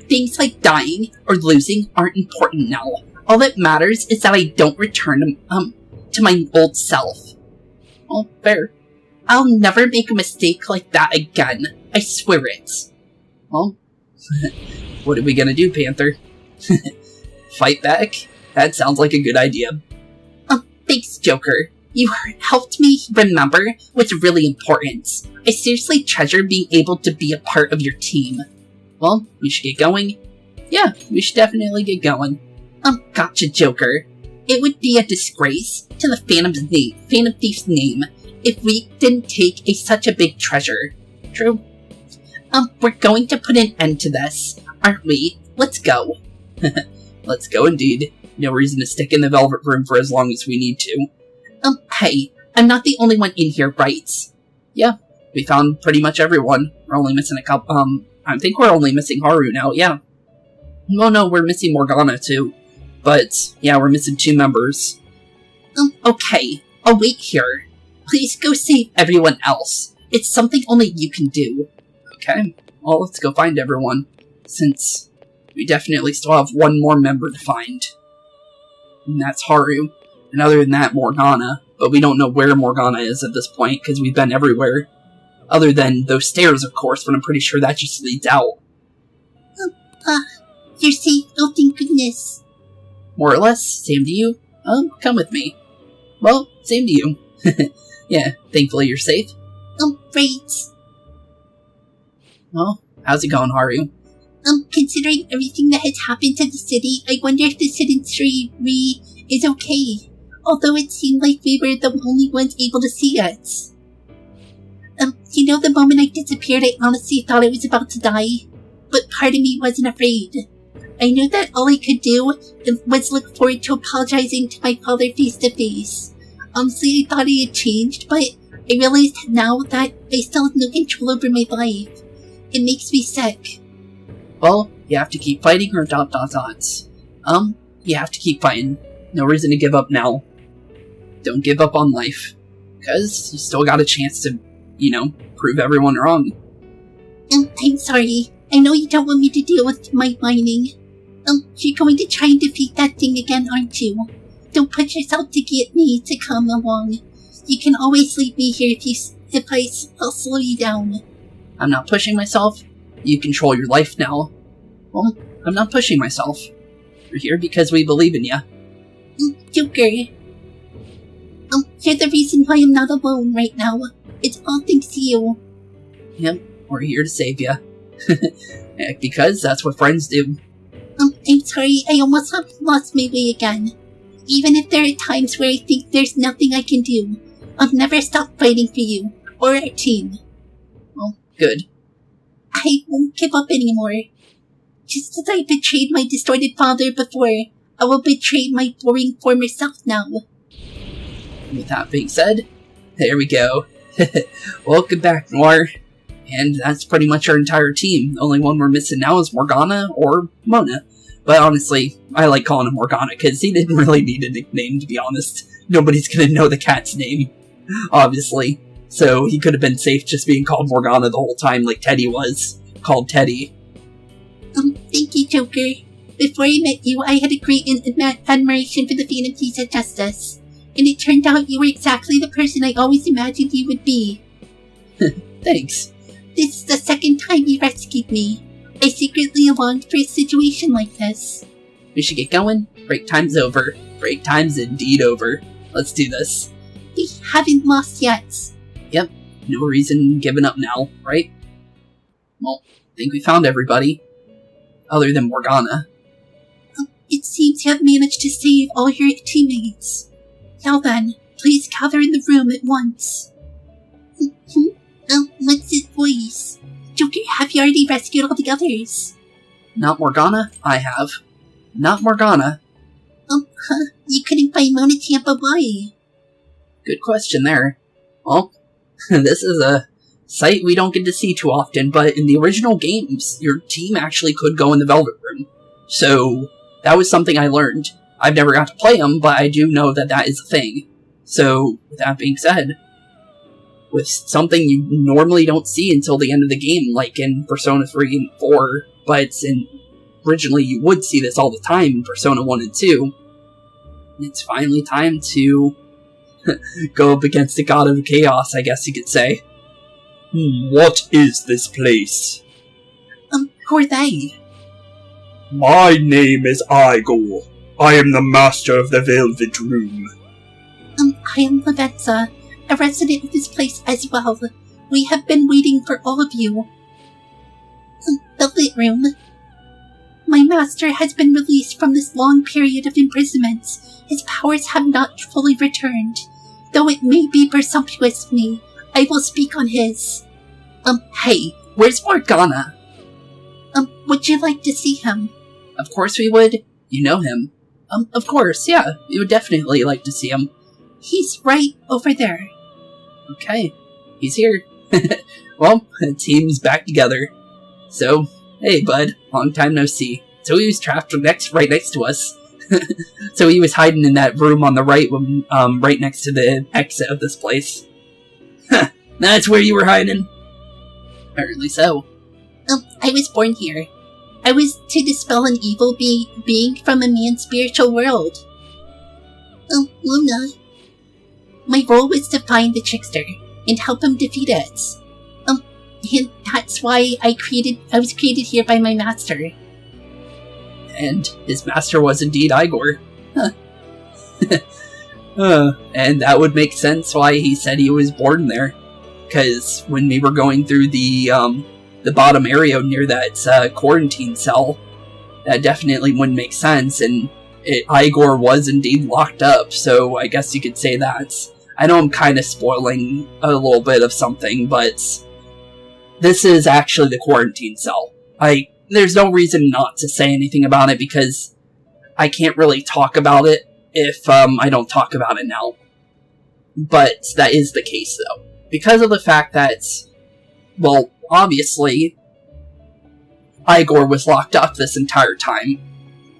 Things like dying or losing aren't important now. All that matters is that I don't return to my old self. Well, fair. I'll never make a mistake like that again. I swear it. Well, what are we gonna do, Panther? Fight back? That sounds like a good idea. Thanks, Joker. You helped me remember what's really important. I seriously treasure being able to be a part of your team. Well, we should get going. Yeah, we should definitely get going. Gotcha, Joker. It would be a disgrace to the Phantom Thief's name if we didn't take such a big treasure. True. We're going to put an end to this, aren't we? Let's go. Let's go indeed. No reason to stick in the Velvet Room for as long as we need to. Hey, I'm not the only one in here, right? Yeah, we found pretty much everyone. We're only missing a couple, I think we're only missing Haru now, yeah. Oh no, we're missing Morgana too. But, yeah, we're missing 2 members. Okay, I'll wait here. Please go save everyone else. It's something only you can do. Okay, well, let's go find everyone. Since we definitely still have one more member to find. And that's Haru. And other than that, Morgana. But we don't know where Morgana is at this point, because we've been everywhere. Other than those stairs, of course, but I'm pretty sure that just leads out. You're safe, oh thank goodness. More or less, same to you. Come with me. Well, same to you. Yeah, thankfully you're safe. Right. Well, how's it going, Haru? Considering everything that has happened to the city, I wonder if the citizenry is okay. Although it seemed like we were the only ones able to see us. The moment I disappeared, I honestly thought I was about to die. But part of me wasn't afraid. I knew that all I could do was look forward to apologizing to my father face to face. Honestly, I thought I had changed, but I realized now that I still have no control over my life. It makes me sick. Well, you have to keep fighting or ... You have to keep fighting. No reason to give up now. Don't give up on life. Because you still got a chance to, prove everyone wrong. I'm sorry. I know you don't want me to deal with my whining. You're going to try and defeat that thing again, aren't you? Don't put yourself to get me to come along. You can always leave me here if I'll slow you down. I'm not pushing myself. You control your life now. Well, I'm not pushing myself. We're here because we believe in you. Joker. You're the reason why I'm not alone right now. It's all thanks to you. Yep, we're here to save you. Because that's what friends do. I'm sorry, I almost have lost my way again. Even if there are times where I think there's nothing I can do, I'll never stop fighting for you, or our team. Well, good. I won't give up anymore. Just as I betrayed my distorted father before, I will betray my boring former self now. With that being said, there we go. Welcome back, Noir. And that's pretty much our entire team. The only one we're missing now is Morgana or Mona. But honestly, I like calling him Morgana because he didn't really need a nickname, to be honest. Nobody's gonna know the cat's name, obviously. So he could have been safe just being called Morgana the whole time like Teddy was called Teddy. Thank you, Joker. Before I met you, I had a great admiration for the Phantom Thieves of Justice. And it turned out you were exactly the person I always imagined you would be. Thanks. This is the second time you rescued me. I secretly longed for a situation like this. We should get going. Break time's over. Break time's indeed over. Let's do this. We haven't lost yet. Yep. No reason giving up now, right? Well, I think we found everybody. Other than Morgana. It seems you have managed to save all your teammates. Now then, please gather in the room at once. What's his voice? Joker, have you already rescued all the others? Not Morgana? I have. Not Morgana. You couldn't find Mona Tampa, why? Good question there. Well, this is a sight we don't get to see too often, but in the original games, your team actually could go in the Velvet Room. So, that was something I learned. I've never got to play them, but I do know that that is a thing. So, with that being said, with something you normally don't see until the end of the game, like in Persona 3 and 4, but originally you would see this all the time in Persona 1 and 2, it's finally time to go up against the God of Chaos, I guess you could say. What is this place? Who are they? My name is Igor. I am the master of the Velvet Room. I am Lavenza, a resident of this place as well. We have been waiting for all of you. Velvet Room. My master has been released from this long period of imprisonment. His powers have not fully returned. Though it may be presumptuous of me, I will speak on his. Hey, where's Morgana? Would you like to see him? Of course we would. You know him. Of course, yeah. We would definitely like to see him. He's right over there. Okay, he's here. Well, the team's back together. So, hey bud, long time no see. So he was trapped right next to us. So he was hiding in that room on the right, right next to the exit of this place. That's where you were hiding? Apparently so. I was born here. I was to dispel an evil being from a man's spiritual world. Luna. My role was to find the trickster and help him defeat it. And that's why I was created here by my master. And his master was indeed Igor. Huh. And that would make sense why he said he was born there. Because when we were going through the bottom area near that quarantine cell, that definitely wouldn't make sense, and Igor was indeed locked up, so I guess you could say that. I know I'm kind of spoiling a little bit of something, but this is actually the quarantine cell. There's no reason not to say anything about it, because I can't really talk about it if I don't talk about it now. But that is the case, though. Because of the fact that, well, obviously, Igor was locked up this entire time.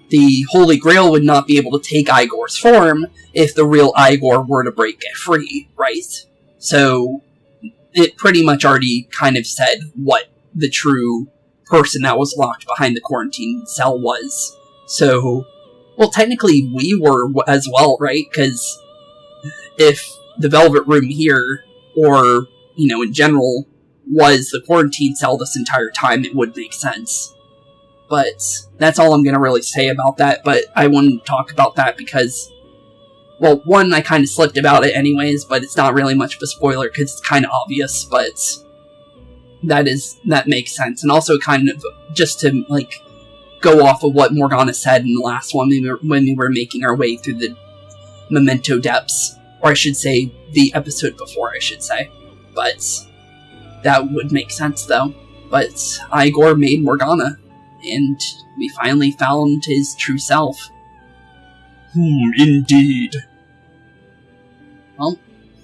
The Holy Grail would not be able to take Igor's form if the real Igor were to break it free, right? So, it pretty much already kind of said what the true person that was locked behind the quarantine cell was. So, well, technically we were as well, right? Because if the Velvet Room here, or, in general, was the quarantine cell this entire time, it would make sense. But that's all I'm going to really say about that, but I wanted to talk about that because, well, one, I kind of slipped about it anyways, but it's not really much of a spoiler because it's kind of obvious, but that makes sense. And also kind of just to, like, go off of what Morgana said in the last one when we were making our way through the Memento depths, or I should say, the episode before, I should say. But that would make sense, though. But Igor made Morgana, and we finally found his true self. Indeed. Well,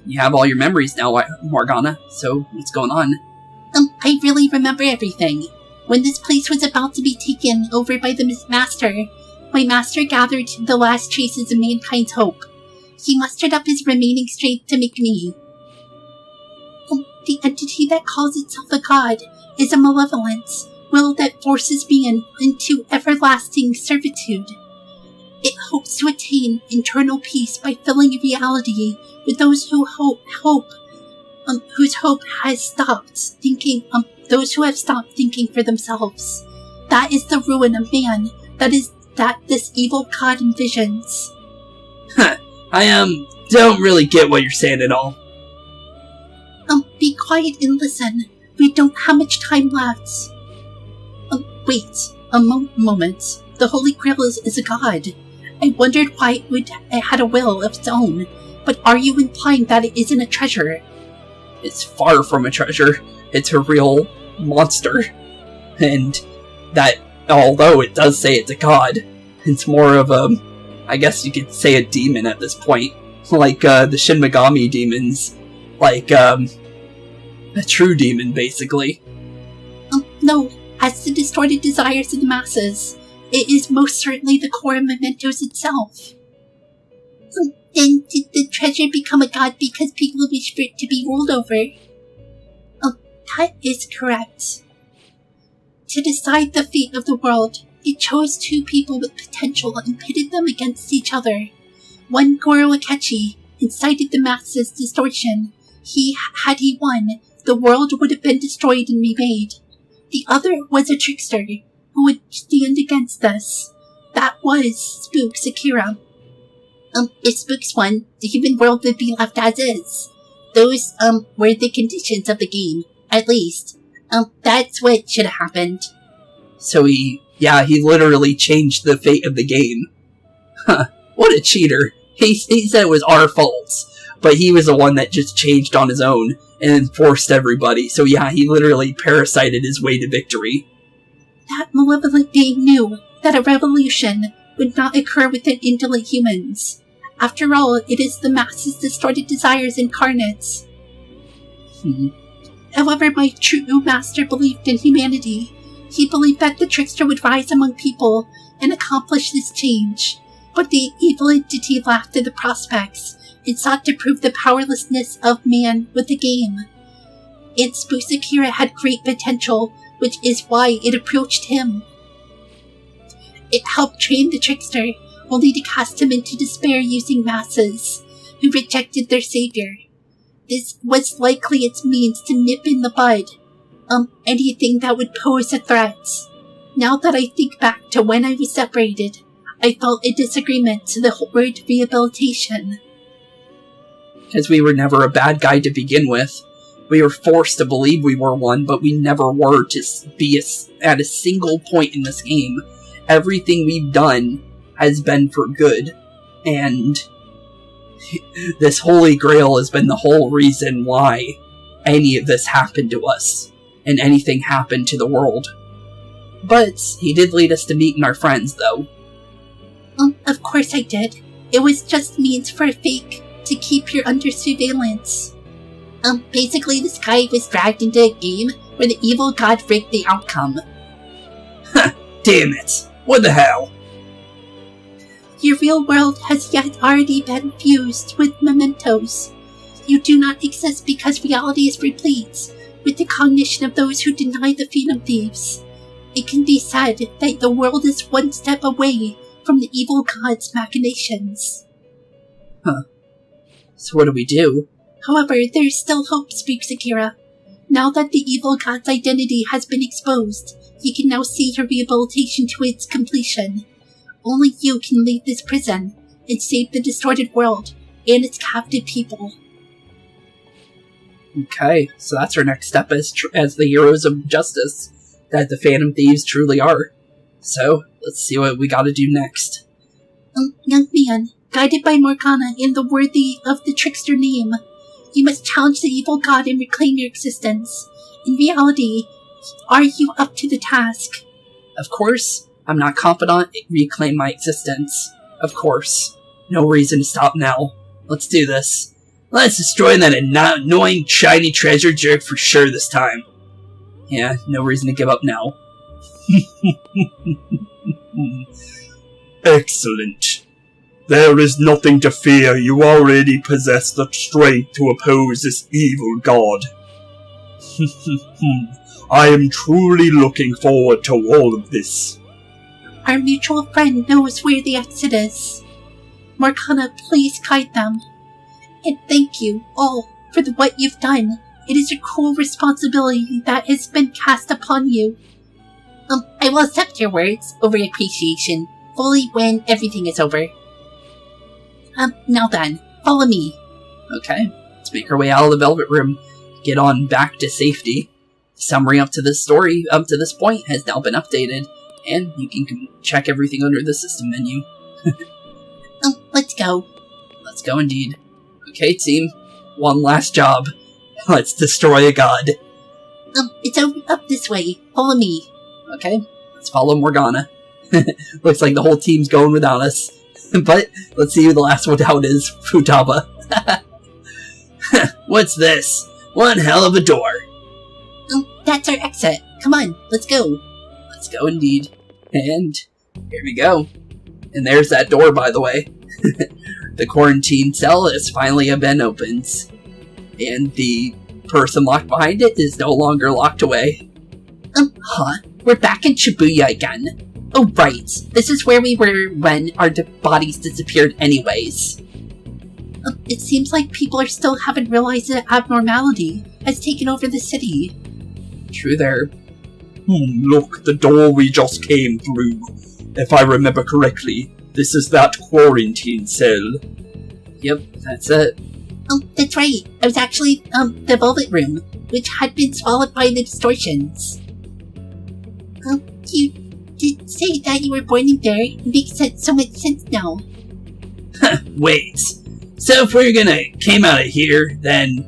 you have all your memories now, Morgana, so what's going on? I really remember everything. When this place was about to be taken over by the Master, my master gathered the last traces of mankind's hope. He mustered up his remaining strength to make me. The entity that calls itself a god is a malevolence, will that forces me into everlasting servitude. It hopes to attain internal peace by filling reality with those who whose hope has stopped thinking, those who have stopped thinking for themselves. That is the ruin of man. That this evil god envisions. I don't really get what you're saying at all. Be quiet and listen. We don't have much time left. Wait a moment. The Holy Grail is a god. I wondered why it had a will of its own, but are you implying that it isn't a treasure? It's far from a treasure. It's a real monster. And that, although it does say it's a god, it's more of I guess you could say a demon at this point. Like, the Shin Megami demons. Like, a true demon, basically. No. As the distorted desires of the masses, it is most certainly the core of Mementos itself. Then did the treasure become a god because people wish for it to be ruled over? That is correct. To decide the fate of the world, it chose two people with potential and pitted them against each other. One, Goro Akechi, incited the masses' distortion. Had he won, the world would have been destroyed and remade. The other was a trickster, who would stand against us. That was Spooks Akira. If Spooks won, the human world would be left as is. Those, were the conditions of the game, at least. That's what should have happened. So he literally changed the fate of the game. Huh, what a cheater. He said it was our faults, but he was the one that just changed on his own and then forced everybody. So yeah, he literally parasited his way to victory. That malevolent being knew that a revolution would not occur within indolent humans. After all, it is the masses' distorted desires incarnate. However, my true master believed in humanity. He believed that the trickster would rise among people and accomplish this change. But the evil entity laughed at the prospects and sought to prove the powerlessness of man with the game. And Spooks Akira had great potential, which is why it approached him. It helped train the trickster, only to cast him into despair using masses, who rejected their savior. This was likely its means to nip in the bud, anything that would pose a threat. Now that I think back to when I was separated, I felt a disagreement to the word rehabilitation. Because we were never a bad guy to begin with. We were forced to believe we were one, but we never were to be at a single point in this game. Everything we've done has been for good, and this Holy Grail has been the whole reason why any of this happened to us, and anything happened to the world. But he did lead us to meeting our friends, though. Of course I did. It was just means for a fake to keep you under surveillance. Basically this guy was dragged into a game where the evil god rigged the outcome. Damn it. What the hell? Your real world has yet already been fused with mementos. You do not exist because reality is replete with the cognition of those who deny the Phantom Thieves. It can be said that the world is one step away from the evil god's machinations. So what do we do? However, there is still hope, Spooks Akira. Now that the evil god's identity has been exposed, you can now see your rehabilitation to its completion. Only you can leave this prison and save the distorted world and its captive people. Okay, so that's our next step as the heroes of justice that the Phantom Thieves truly are. So, let's see what we gotta do next. Young man, guided by Morgana and the worthy of the trickster name, you must challenge the evil god and reclaim your existence. In reality, are you up to the task? Of course, I'm not confident in reclaim my existence. Of course. No reason to stop now. Let's do this. Let's destroy that annoying shiny treasure jerk for sure this time. Yeah, no reason to give up now. Excellent. There is nothing to fear. You already possess the strength to oppose this evil god. I am truly looking forward to all of this. Our mutual friend knows where the exit is. Morgana, please guide them. And thank you all for what you've done. It is a cruel responsibility that has been cast upon you. I will accept your words over appreciation fully when everything is over. Now then, follow me. Okay, let's make our way out of the Velvet Room. Get on back to safety. The summary up to this story, up to this point, has now been updated, and you can check everything under the system menu. Let's go. Let's go indeed. Okay, team, one last job. Let's destroy a god. It's up this way. Follow me. Okay, let's follow Morgana. Looks like the whole team's going without us. But let's see who the last one out is. Futaba. What's this? One hell of a door. That's our exit. Come on, let's go. Let's go indeed. And here we go. And there's that door, by the way. The quarantine cell has finally been opened. And the person locked behind it is no longer locked away. We're back in Shibuya again. Oh, right. This is where we were when our bodies disappeared anyways. It seems like people still haven't realized that abnormality has taken over the city. True there. Look, the door we just came through. If I remember correctly, this is that quarantine cell. Yep, that's it. That's right. It was actually, the Velvet Room, which had been swallowed by the distortions. You did say that you were born in there. It makes so much sense now. Wait. So if we're gonna came out of here, then...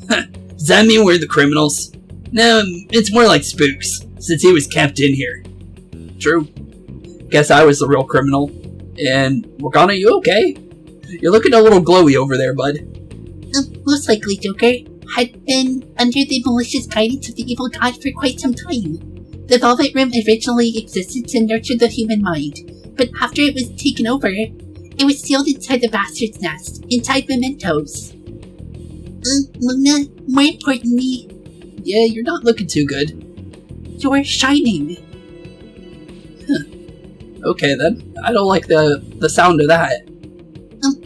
does that mean we're the criminals? No, it's more like Spooks, since he was kept in here. True. Guess I was the real criminal. And Morgana, you okay? You're looking a little glowy over there, bud. Most likely, Joker had been under the malicious guidance of the evil god for quite some time. The Velvet Room originally existed to nurture the human mind, but after it was taken over, it was sealed inside the bastard's nest, inside mementos. Luna, more importantly... Yeah, you're not looking too good. You're shining. Okay then, I don't like the sound of that.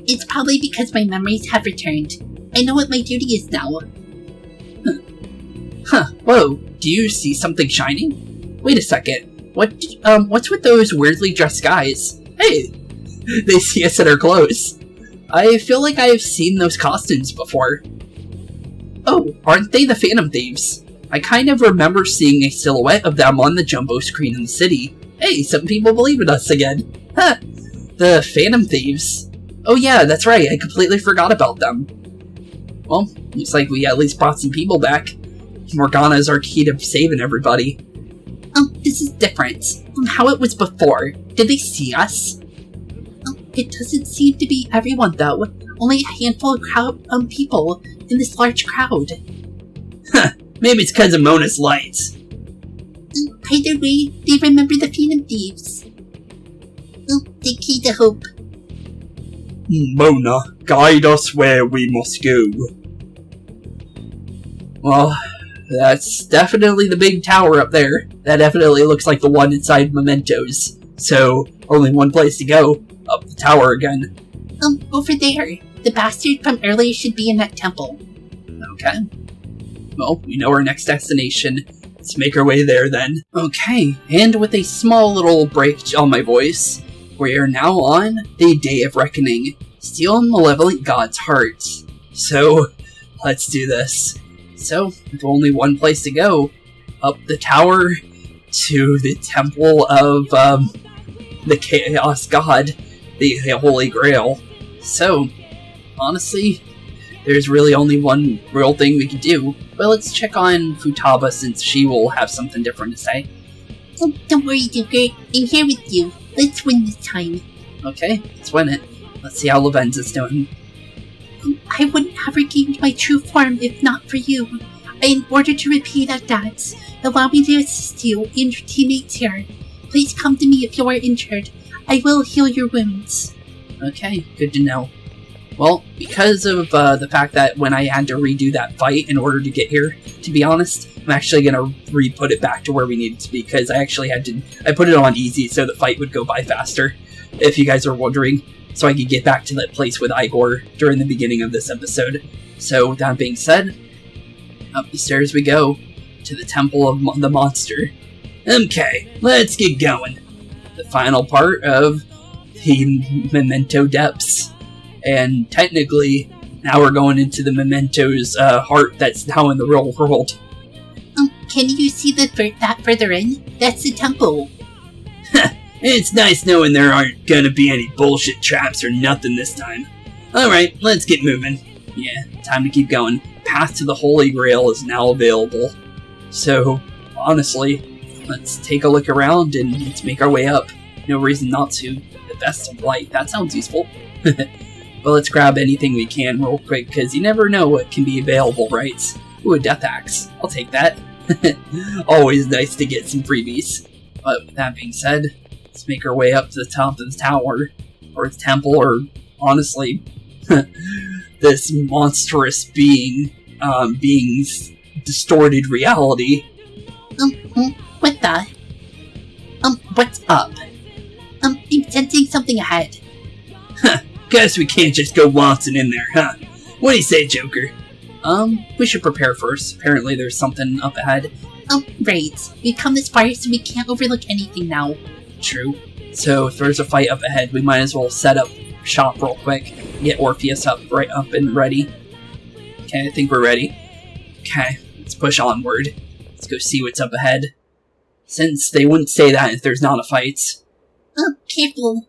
It's probably because my memories have returned. I know what my duty is now. Whoa, do you see something shining? Wait a second, what's with those weirdly dressed guys? Hey, they see us in our clothes. I feel like I've seen those costumes before. Oh, aren't they the Phantom Thieves? I kind of remember seeing a silhouette of them on the jumbo screen in the city. Hey, some people believe in us again. Huh, the Phantom Thieves. Oh yeah, that's right, I completely forgot about them. Well, looks like we at least brought some people back. Morgana's our key to saving everybody. This is different from how it was before. Did they see us? It doesn't seem to be everyone, though. Only a handful of people in this large crowd. Maybe it's because of Mona's lights. Either way, they remember the Phantom Thieves. The key to hope. Mona, guide us where we must go. Well, that's definitely the big tower up there. That definitely looks like the one inside Mementos. So, only one place to go. Up the tower again. Over there. The bastard from earlier should be in that temple. Okay. Well, we know our next destination. Let's make our way there then. Okay, and with a small little break on my voice, we are now on the Day of Reckoning. Steal malevolent gods' hearts. So, let's do this. So, with only one place to go. Up the tower to the temple of the Chaos God, the Holy Grail. So, honestly, there's really only one real thing we can do. But let's check on Futaba since she will have something different to say. Oh, don't worry, Joker. I'm here with you. Let's win this time. Okay, let's win it. Let's see how Lavenza's doing. I wouldn't have regained my true form if not for you. In order to repay that debt, allow me to assist you and your teammates here. Please come to me if you are injured. I will heal your wounds. Okay, good to know. Well, because of the fact that when I had to redo that fight in order to get here, to be honest, I'm actually going to re-put it back to where we needed to be, because I actually had to... I put it on easy so the fight would go by faster, if you guys are wondering, so I could get back to that place with Igor during the beginning of this episode. So, with that being said, up the stairs we go, to the Temple of the Monster. Okay, let's get going. The final part of the Memento Depths. And technically, now we're going into the Memento's heart that's now in the real world. Can you see that further in? That's the temple. It's nice knowing there aren't gonna be any bullshit traps or nothing this time. Alright, let's get moving. Yeah, time to keep going. Path to the Holy Grail is now available. So, honestly, let's take a look around and let's make our way up. No reason not to. The best of light, that sounds useful. But let's grab anything we can real quick, because you never know what can be available, right? Ooh, a death axe. I'll take that. Always nice to get some freebies. But with that being said, let's make our way up to the top of the tower, or the temple, or honestly, this monstrous being's distorted reality. What the? What's up? I'm sensing something ahead. Guess we can't just go waltzing in there, huh? What do you say, Joker? We should prepare first. Apparently there's something up ahead. Right. We've come this far, so we can't overlook anything now. True. So if there's a fight up ahead, we might as well set up shop real quick. Get Orpheus up and ready. Okay, I think we're ready. Okay, let's push onward. Let's go see what's up ahead. Since they wouldn't say that if there's not a fight. Oh, careful.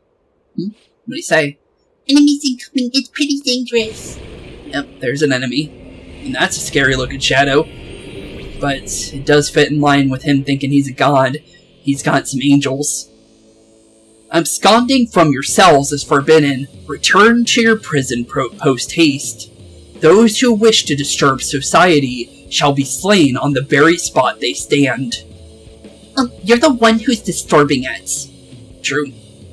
What do you say? Enemies incoming, it's pretty dangerous. Yep, there's an enemy. And that's a scary looking shadow. But it does fit in line with him thinking he's a god. He's got some angels. Absconding from your cells is forbidden. Return to your prison post haste. Those who wish to disturb society shall be slain on the very spot they stand. You're the one who's disturbing it. True.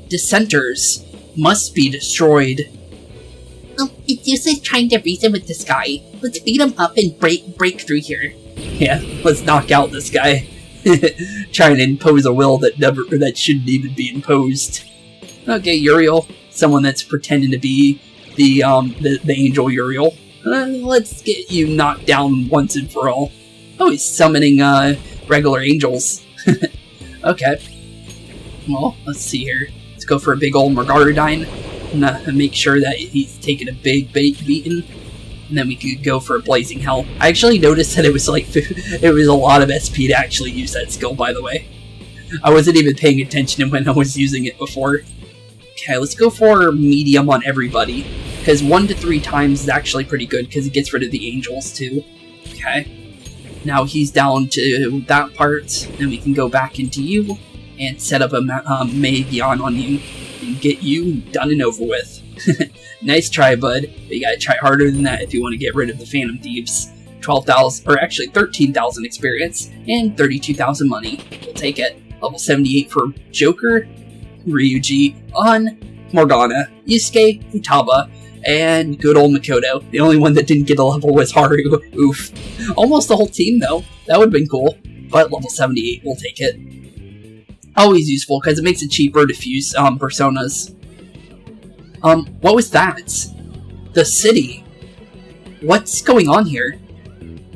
Dissenters must be destroyed. It's useless trying to reason with this guy. Let's beat him up and break through here. Yeah, let's knock out this guy. Trying to impose a will that shouldn't even be imposed. Okay, Uriel. Someone that's pretending to be the angel Uriel. Let's get you knocked down once and for all. Oh, he's summoning regular angels. Okay. Well, let's see here. Let's go for a big old Margaridine. And make sure that he's taking a big beating. And then we could go for a Blazing Hell. I actually noticed that it was like it was a lot of SP to actually use that skill, by the way. I wasn't even paying attention when I was using it before. Okay, let's go for medium on everybody. Because 1 to 3 times is actually pretty good, because it gets rid of the angels too. Okay. Now he's down to that part. Then we can go back into you and set up a Magion on you. And get you done and over with. Nice try, bud. But you gotta try harder than that if you want to get rid of the Phantom Thieves. 12,000, or actually 13,000 experience, and 32,000 money. We'll take it. Level 78 for Joker, Ryuji, On, Morgana, Yusuke, Futaba, and good old Makoto. The only one that didn't get a level was Haru. Oof. Almost the whole team, though. That would've been cool. But level 78, we'll take it. Always useful, because it makes it cheaper to fuse personas. What was that? The city. What's going on here?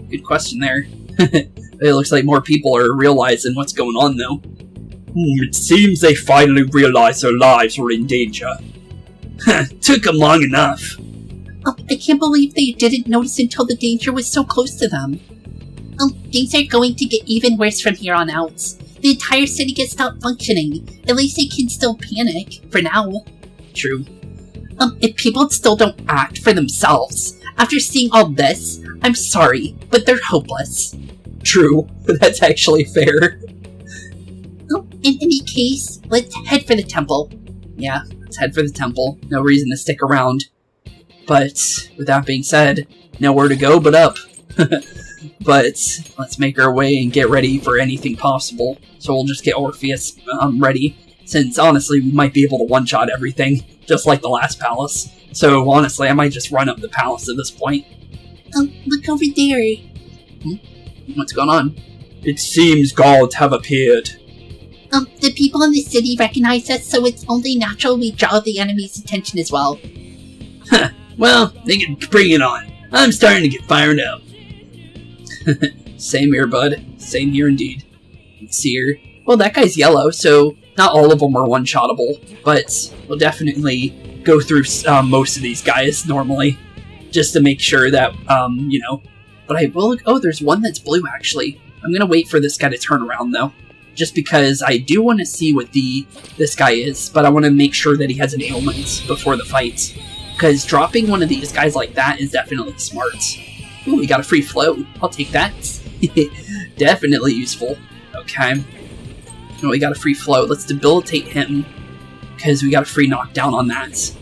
good question there. It looks like more people are realizing what's going on, though. It seems they finally realized their lives were in danger. Took them long enough. I can't believe they didn't notice until the danger was so close to them. Things are going to get even worse from here on out. The entire city gets stopped functioning. At least they can still panic, for now. True. If people still don't act for themselves, after seeing all this, I'm sorry, but they're hopeless. True. That's actually fair. In any case, let's head for the temple. Yeah, let's head for the temple. No reason to stick around. But, with that being said, nowhere to go but up. But, let's make our way and get ready for anything possible. So we'll just get Orpheus ready. Since, honestly, we might be able to one-shot everything. Just like the last palace. So, honestly, I might just run up the palace at this point. Look over there. What's going on? It seems gods have appeared. The people in the city recognize us, so it's only natural we draw the enemy's attention as well. Well, they can bring it on. I'm starting to get fired up. Same here, bud. Same here indeed. Let's see here. Well, that guy's yellow, so not all of them are one-shottable, but we'll definitely go through most of these guys normally, just to make sure that, you know. But I will. Oh, there's one that's blue, actually. I'm gonna wait for this guy to turn around, though. Just because I do want to see what this guy is, but I want to make sure that he has an ailment before the fight. Because dropping one of these guys like that is definitely smart. Ooh, we got a free float. I'll take that. Definitely useful. Okay. Oh, we got a free float. Let's debilitate him, because we got a free knockdown on that.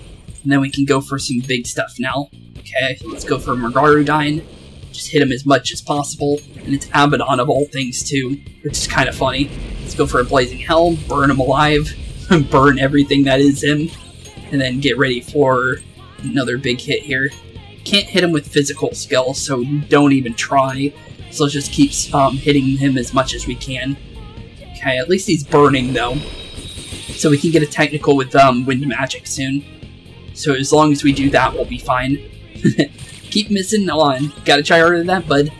And then we can go for some big stuff now. Okay, let's go for Margarudine. Just hit him as much as possible. And it's Abaddon of all things, too, which is kind of funny. Let's go for a Blazing Helm, burn him alive, burn everything that is him, and then get ready for another big hit here. Can't hit him with physical skills, so don't even try. So let's just keep hitting him as much as we can. Okay, at least he's burning, though. So we can get a technical with wind magic soon. So as long as we do that, we'll be fine. Keep missing on. Gotta try harder than that, bud.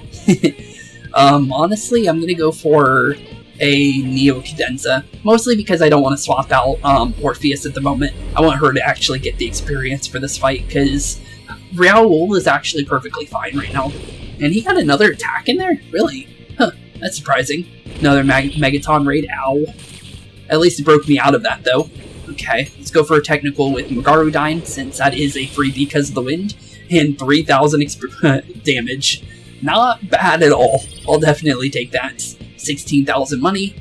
Honestly, I'm gonna go for a Neo Cadenza. Mostly because I don't want to swap out Orpheus at the moment. I want her to actually get the experience for this fight, because Raoul is actually perfectly fine right now. And he had another attack in there? Really? Huh, that's surprising. Another Megaton raid, ow. At least it broke me out of that, though. Okay, let's go for a technical with Margarudine, since that is a free because of the wind. And 3,000 damage. Not bad at all. I'll definitely take that. 16,000 money,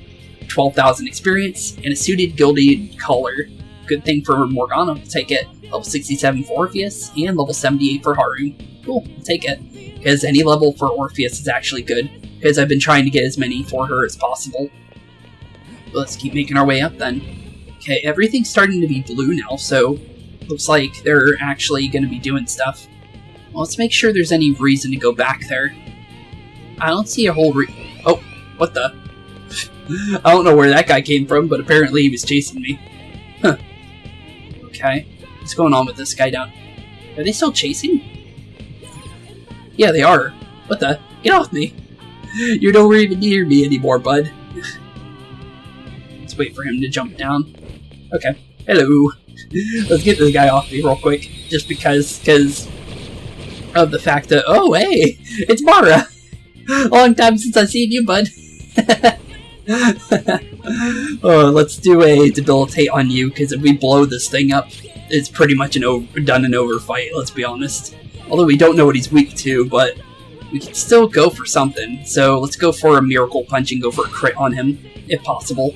12,000 experience, and a suited gilded collar. Good thing for Morgana, we'll take it. Level 67 for Orpheus, and level 78 for Haru. Cool, we'll take it. Because any level for Orpheus is actually good, because I've been trying to get as many for her as possible. But let's keep making our way up then. Okay, everything's starting to be blue now, so looks like they're actually going to be doing stuff. Well, let's make sure there's any reason to go back there. I don't see a whole oh, what the? I don't know where that guy came from, but apparently he was chasing me. Huh. Okay. What's going on with this guy down? Are they still chasing? Yeah, they are. What the? Get off me! You're nowhere even near me anymore, bud. Let's wait for him to jump down. Okay. Hello. Let's get this guy off me real quick. Just because of the fact that, oh, hey! It's Mara! Long time since I've seen you, bud. Oh, let's do a debilitate on you, because if we blow this thing up, it's pretty much an over fight, let's be honest. Although we don't know what he's weak to, but we can still go for something. So let's go for a Miracle Punch and go for a crit on him, if possible.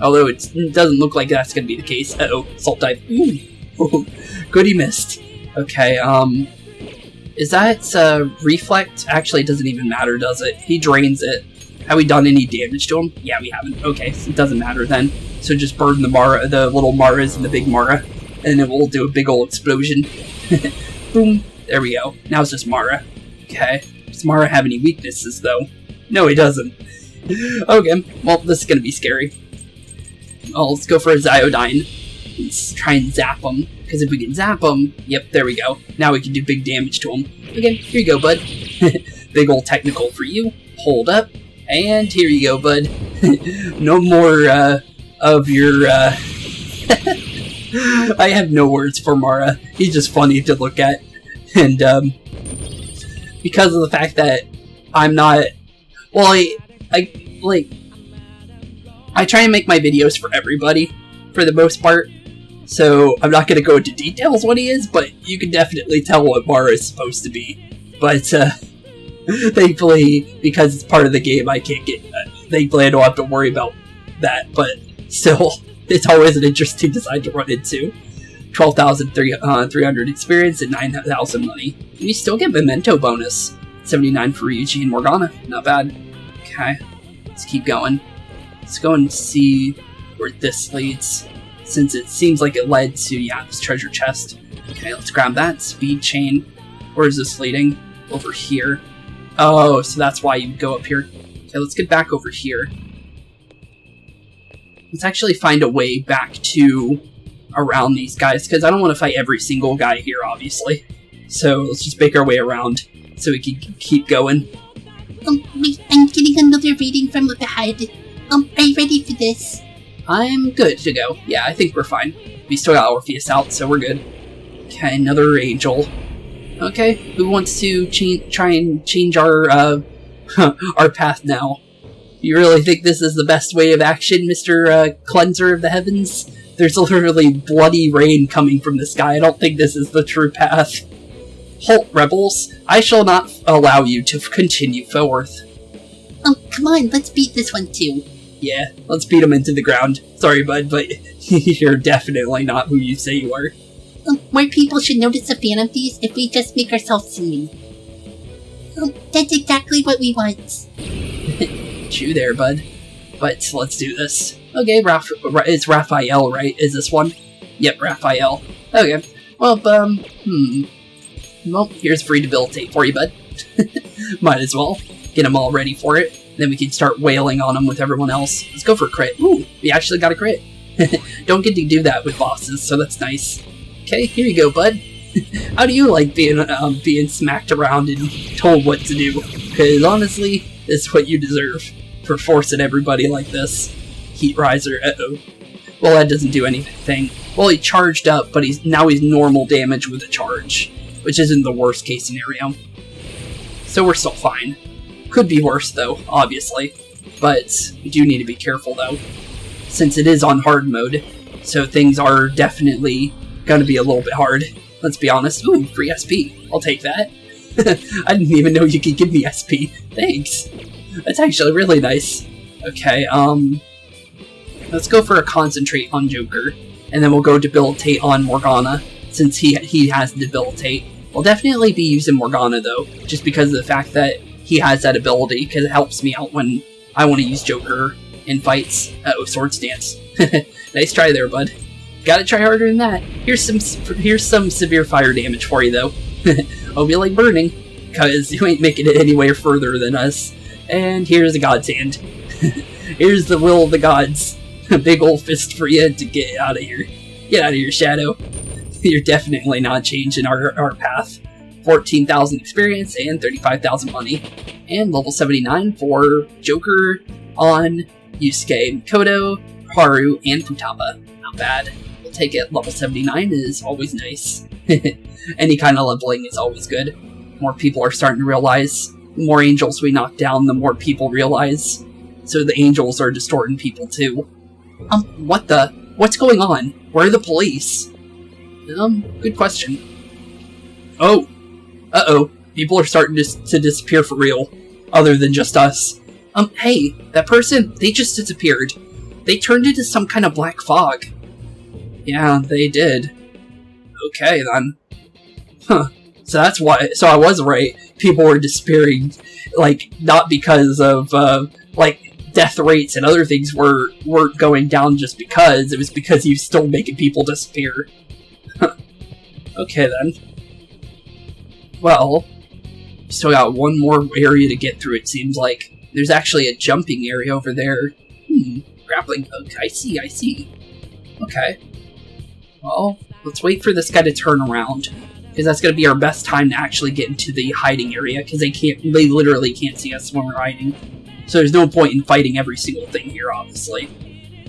Although it doesn't look like that's going to be the case. Uh-oh, Salt Dive. Ooh. Good, he missed. Okay, is that Reflect? Actually, it doesn't even matter, does it? He drains it. Have we done any damage to him? Yeah, we haven't. Okay, so it doesn't matter then. So just burn the little Maras and the big Mara, and then we'll do a big old explosion. Boom. There we go. Now it's just Mara. Okay. Does Mara have any weaknesses, though? No, he doesn't. Okay. Well, this is going to be scary. Oh, let's go for a Zyodyne. Let's try and zap him. Because if we can zap him... Yep, there we go. Now we can do big damage to him. Okay, here you go, bud. big old technical for you. Hold up. And here you go, bud. No more, of your, I have no words for Mara. He's just funny to look at. And, because of the fact that I'm not... Well, I try and make my videos for everybody, for the most part. So, I'm not gonna go into details what he is, but you can definitely tell what Mara is supposed to be. But, thankfully, because it's part of the game, I can't get... thankfully, I don't have to worry about that, but still, it's always an interesting design to run into. 12,300 experience and 9,000 money. And you still get memento bonus. 79 for Ryuji and Morgana. Not bad. Okay, let's keep going. Let's go and see where this leads, since it seems like it led to, yeah, this treasure chest. Okay, let's grab that. Speed chain. Where is this leading? Over here. Oh, so that's why you go up here. Okay, let's get back over here. Let's actually find a way back to around these guys, because I don't want to fight every single guy here, obviously. So let's just make our way around so we can keep going. Wait, I'm getting another reading from up ahead. Are you ready for this? I'm good to go. Yeah, I think we're fine. We still got Orpheus out, so we're good. Okay, another angel. Okay, who wants to try and change our, our path now? You really think this is the best way of action, Mr. Cleanser of the Heavens? There's literally bloody rain coming from the sky. I don't think this is the true path. Halt, rebels. I shall not allow you to continue forth. Oh, come on, let's beat this one too. Yeah, let's beat him into the ground. Sorry, bud, but you're definitely not who you say you are. More people should notice the Phantom Thieves if we just make ourselves seen. That's exactly what we want. Chew there, bud. But let's do this. Okay, it's Raphael, right? Is this one? Yep, Raphael. Okay. Well, well, here's free debilitate for you, bud. Might as well. Get them all ready for it. Then we can start wailing on them with everyone else. Let's go for a crit. Ooh, we actually got a crit. Don't get to do that with bosses, so that's nice. Okay, here you go, bud. How do you like being smacked around and told what to do? Because honestly, this is what you deserve for forcing everybody like this. Heat Riser, uh-oh. Well, that doesn't do anything. Well, he charged up, but now he's normal damage with a charge, which isn't the worst case scenario. So we're still fine. Could be worse, though, obviously. But we do need to be careful, though, since it is on hard mode. So things are definitely gonna be a little bit hard. Let's be honest. Ooh, free SP. I'll take that. I didn't even know you could give me SP. Thanks. That's actually really nice. Okay, let's go for a concentrate on Joker, and then we'll go debilitate on Morgana, since he has debilitate. We'll definitely be using Morgana, though, just because of the fact that he has that ability, because it helps me out when I want to use Joker in fights. Uh-oh, sword stance. Nice try there, bud. Gotta try harder than that. Here's some severe fire damage for you, though. Hope you like burning, because you ain't making it anywhere further than us. And here's a God's Hand. Here's the will of the gods. A big old fist for you to get out of here. Get out of here, Shadow. You're definitely not changing our path. 14,000 experience and 35,000 money. And level 79 for Joker on Yusuke, Mikoto, Haru, and Futaba. Not bad. We'll take it. Level 79 is always nice. Any kind of leveling is always good. More people are starting to realize. The more angels we knock down, the more people realize. So the angels are distorting people too. What the? What's going on? Where are the police? Good question. Oh. Uh-oh. People are starting to disappear for real. Other than just us. Hey, that person, they just disappeared. They turned into some kind of black fog. Yeah, they did. Okay, then. Huh. So that's why, so I was right. People were disappearing, like, not because of, like, death rates and other things weren't going down just because. It was because he was still making people disappear. Okay, then. Well, still got one more area to get through, it seems like. There's actually a jumping area over there. Grappling hook. I see. Okay. Well, let's wait for this guy to turn around. because that's going to be our best time to actually get into the hiding area, because they literally can't see us when we're hiding. So there's no point in fighting every single thing here, obviously,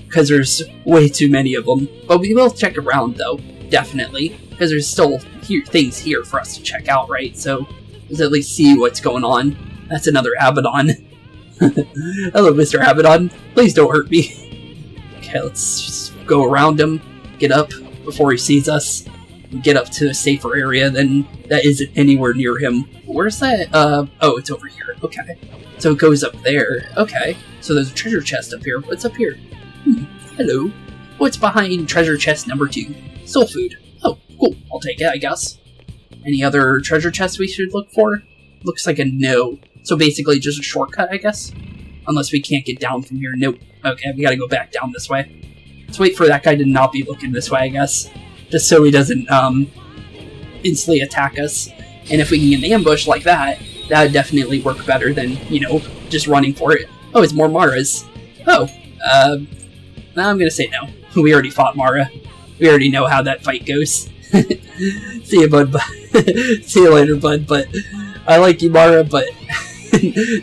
because there's way too many of them. But we will check around, though, definitely, because there's still things here for us to check out, right? So let's at least see what's going on. That's another Abaddon. Hello, Mr. Abaddon. Please don't hurt me. Okay, let's just go around him, get up before he sees us, and get up to a safer area than that isn't anywhere near him. Where's that? Oh, it's over here. Okay. So it goes up there. Okay. So there's a treasure chest up here. What's up here? Hello. What's behind treasure chest number 2? Soul food. Oh, cool. I'll take it, I guess. Any other treasure chests we should look for? Looks like a no. So basically just a shortcut, I guess? Unless we can't get down from here. Nope. Okay, we gotta go back down this way. Let's wait for that guy to not be looking this way, I guess. Just so he doesn't, instantly attack us. And if we can get an ambush like that, that would definitely work better than, you know, just running for it. Oh, it's more Mara's. Oh, I'm gonna say no. We already fought Mara. We already know how that fight goes. See you, bud. See you later, bud. But I like you, Mara, but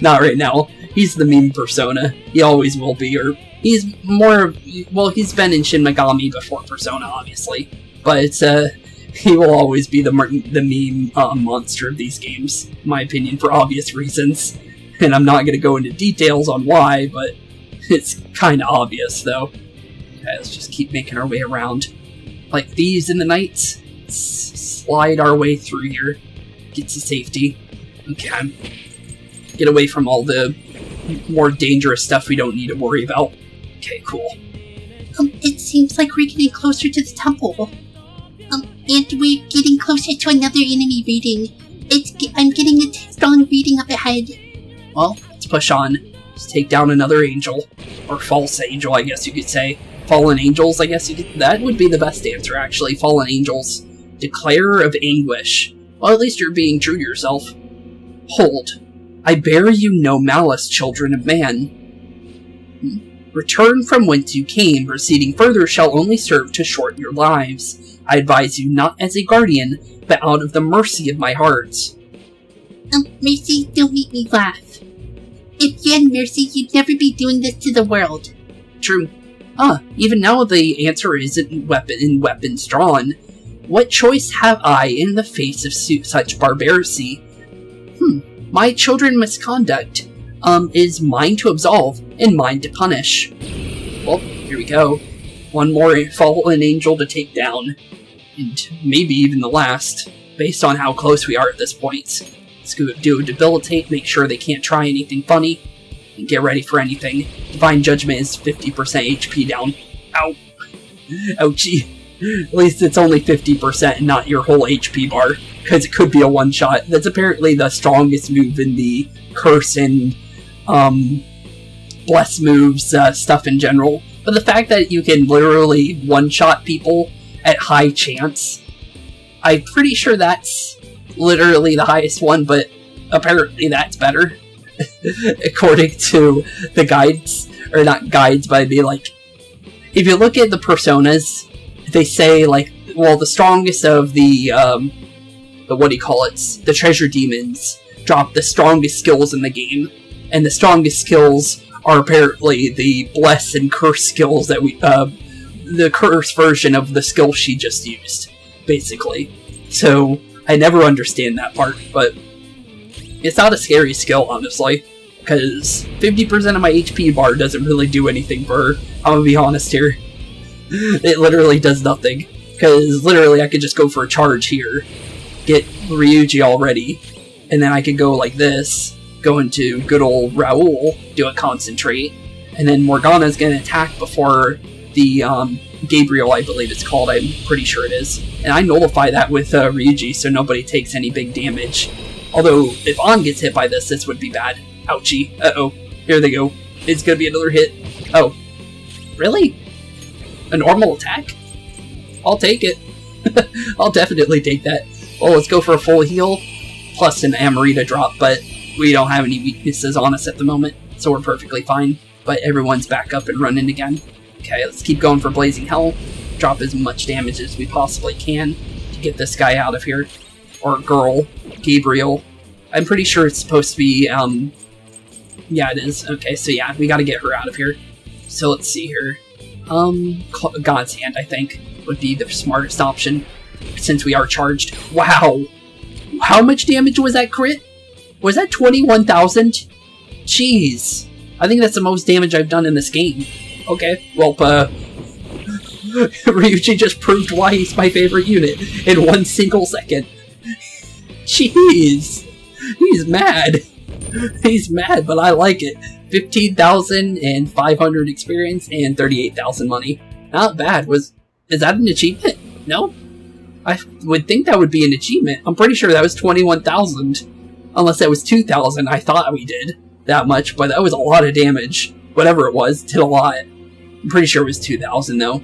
not right now. He's the meme persona. He always will be, or he's more, well, he's been in Shin Megami before Persona, obviously. But he will always be the meme monster of these games, in my opinion, for obvious reasons. And I'm not going to go into details on why, but it's kind of obvious, though. Okay, let's just keep making our way around. Like thieves in the night, slide our way through here. Get to safety. Okay. Get away from all the more dangerous stuff we don't need to worry about. Okay, cool. It seems like we're getting closer to the temple. And we're getting closer to another enemy reading. I'm getting a strong reading up ahead. Well, let's push on. Let's take down another angel. Or false angel, I guess you could say. Fallen angels, I guess you could... That would be the best answer, actually. Fallen angels. Declarer of anguish. Well, at least you're being true to yourself. Hold. I bear you no malice, children of man. Return from whence you came. Receding further shall only serve to shorten your lives. I advise you not as a guardian, but out of the mercy of my heart. Mercy, don't make me laugh. If you had mercy, you'd never be doing this to the world. True. Even now the answer isn't in weapons drawn. What choice have I in the face of such barbarity? My children's misconduct, is mine to absolve and mine to punish. Well, here we go. One more fallen angel to take down. And maybe even the last, based on how close we are at this point. Let's go do a debilitate, make sure they can't try anything funny, and get ready for anything. Divine Judgment is 50% HP down. Ow. Ouchie. At least it's only 50% and not your whole HP bar, because it could be a one-shot. That's apparently the strongest move in the curse and, bless moves, stuff in general. But the fact that you can literally one-shot people at high chance, I'm pretty sure that's literally the highest one, but apparently that's better. According to the guides, or not guides, but I'd be like, if you look at the personas, they say, like, well, the strongest of the what do you call it? The treasure demons drop the strongest skills in the game, and the strongest skills are apparently the bless and curse skills that we, the curse version of the skill she just used, basically. So, I never understand that part, but it's not a scary skill, honestly, because 50% of my HP bar doesn't really do anything for her. I'm gonna be honest here. It literally does nothing, because literally I could just go for a charge here, get Ryuji already, and then I could go like this, go into good old Raoul, do a concentrate, and then Morgana's gonna attack before the, Gabriel, I believe it's called, I'm pretty sure it is. And I nullify that with Ryuji, so nobody takes any big damage. Although, if An gets hit by this would be bad. Ouchie. Uh-oh. Here they go. It's gonna be another hit. Oh. Really? A normal attack? I'll take it. I'll definitely take that. Well, let's go for a full heal, plus an Amrita drop, but we don't have any weaknesses on us at the moment, so we're perfectly fine. But everyone's back up and running again. Okay, let's keep going for Blazing Hell. Drop as much damage as we possibly can to get this guy out of here. or girl, Gabriel. I'm pretty sure it's supposed to be, yeah, it is. Okay, so yeah, we gotta get her out of here. So let's see here. God's Hand, I think, would be the smartest option, since we are charged. Wow! How much damage was that crit? Was that 21,000? Jeez. I think that's the most damage I've done in this game. Okay, well, Ryuji just proved why he's my favorite unit in 1 single second. Jeez. He's mad. He's mad, but I like it. 15,500 experience and 38,000 money. Not bad. Is that an achievement? No? I would think that would be an achievement. I'm pretty sure that was 21,000. Unless that was 2,000. I thought we did that much, but that was a lot of damage. Whatever it was, did a lot. I'm pretty sure it was 2,000 though.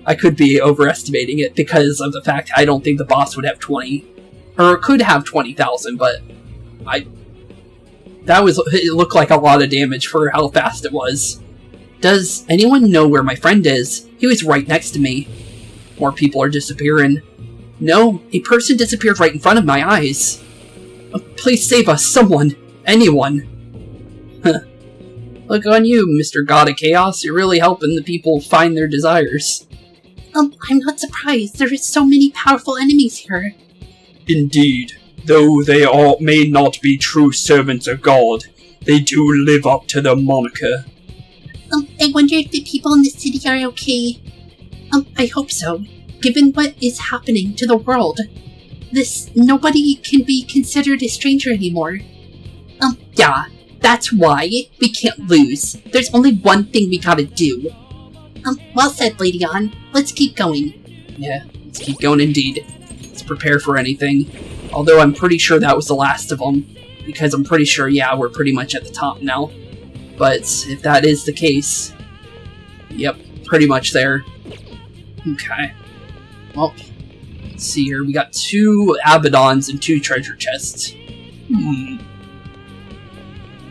I could be overestimating it because of the fact I don't think the boss would have 20. Or could have 20,000, but it looked like a lot of damage for how fast it was. Does anyone know where my friend is? He was right next to me. More people are disappearing. No, a person disappeared right in front of my eyes. Please save us, someone. Anyone. Look on you, Mr. God of Chaos. You're really helping the people find their desires. I'm not surprised. There are so many powerful enemies here. Indeed. Though they all may not be true servants of God, they do live up to their moniker. I wonder if the people in the city are okay. I hope so. Given what is happening to the world, nobody can be considered a stranger anymore. Yeah, that's why we can't lose. There's only one thing we gotta do. Well said, Lady Ann. Let's keep going. Yeah, let's keep going indeed. Let's prepare for anything. Although I'm pretty sure that was the last of them. Because I'm pretty sure, yeah, we're pretty much at the top now. But if that is the case... Yep, pretty much there. Okay. Well, let's see here. We got 2 Abaddons and 2 treasure chests.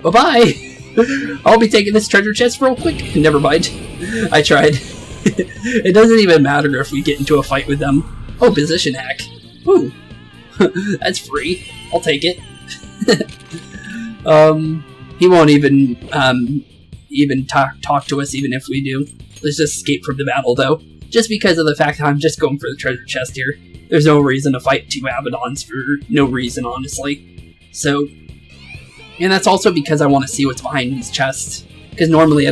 Bye-bye! I'll be taking this treasure chest real quick. Never mind. I tried. It doesn't even matter if we get into a fight with them. Oh, position hack. Ooh. That's free. I'll take it. He won't even talk to us even if we do. Let's just escape from the battle though. Just because of the fact that I'm just going for the treasure chest here. There's no reason to fight 2 Abaddons for no reason, honestly. So, and that's also because I want to see what's behind these chests. Because normally I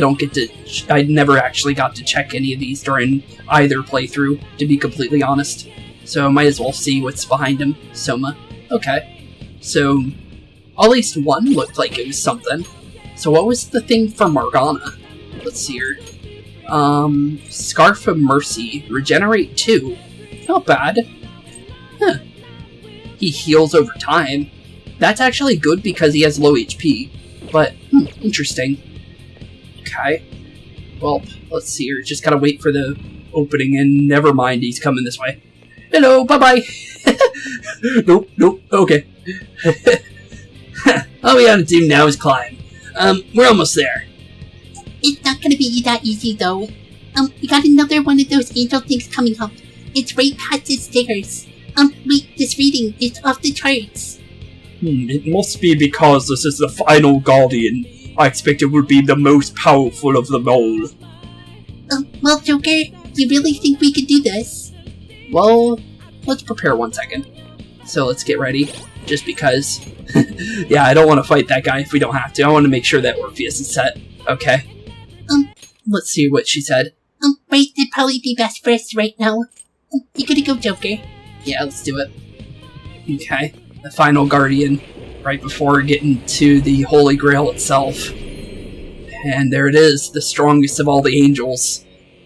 never actually got to check any of these during either playthrough, to be completely honest. So I might as well see what's behind him. Soma. Okay. So, at least one looked like it was something. So what was the thing for Morgana? Let's see here. Scarf of Mercy. Regenerate 2. Not bad. Huh. He heals over time. That's actually good because he has low HP. But, interesting. Okay. Well, let's see here. Just gotta wait for the opening, and never mind, he's coming this way. Hello, bye-bye! Nope, okay. All we gotta do now is climb. We're almost there. It's not gonna be that easy, though. We got another one of those angel things coming up. It's right past the stairs. Wait, this reading is off the charts. It must be because this is the final Guardian. I expect it would be the most powerful of them all. Well, Joker, you really think we could do this? Well, let's prepare 1 second. So let's get ready, just because. Yeah, I don't want to fight that guy if we don't have to. I want to make sure that Orpheus is set. Okay. Let's see what she said. Wait, it'd probably be best for us right now. You gotta go, Joker. Yeah, let's do it. Okay. The final Guardian, right before getting to the Holy Grail itself. And there it is, the strongest of all the angels.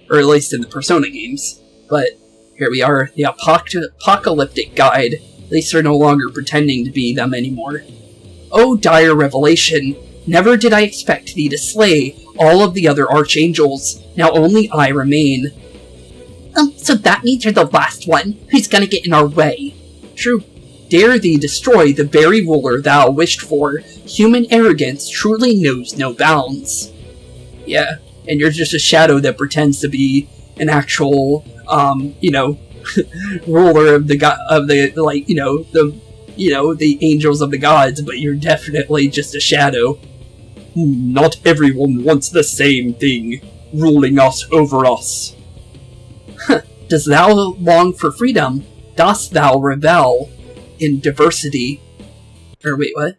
Or at least in the Persona games. But here we are, the apocalyptic guide. At least they're no longer pretending to be them anymore. Oh, dire revelation! Never did I expect thee to slay all of the other archangels. Now only I remain. So that means you're the last one? Who's gonna get in our way? True. Dare thee destroy the very ruler thou wished for. Human arrogance truly knows no bounds. Yeah, and you're just a shadow that pretends to be an actual, ruler of the angels of the gods, but you're definitely just a shadow. Not everyone wants the same thing, ruling us over us. Dost thou long for freedom? Dost thou revel in diversity? Or wait, what?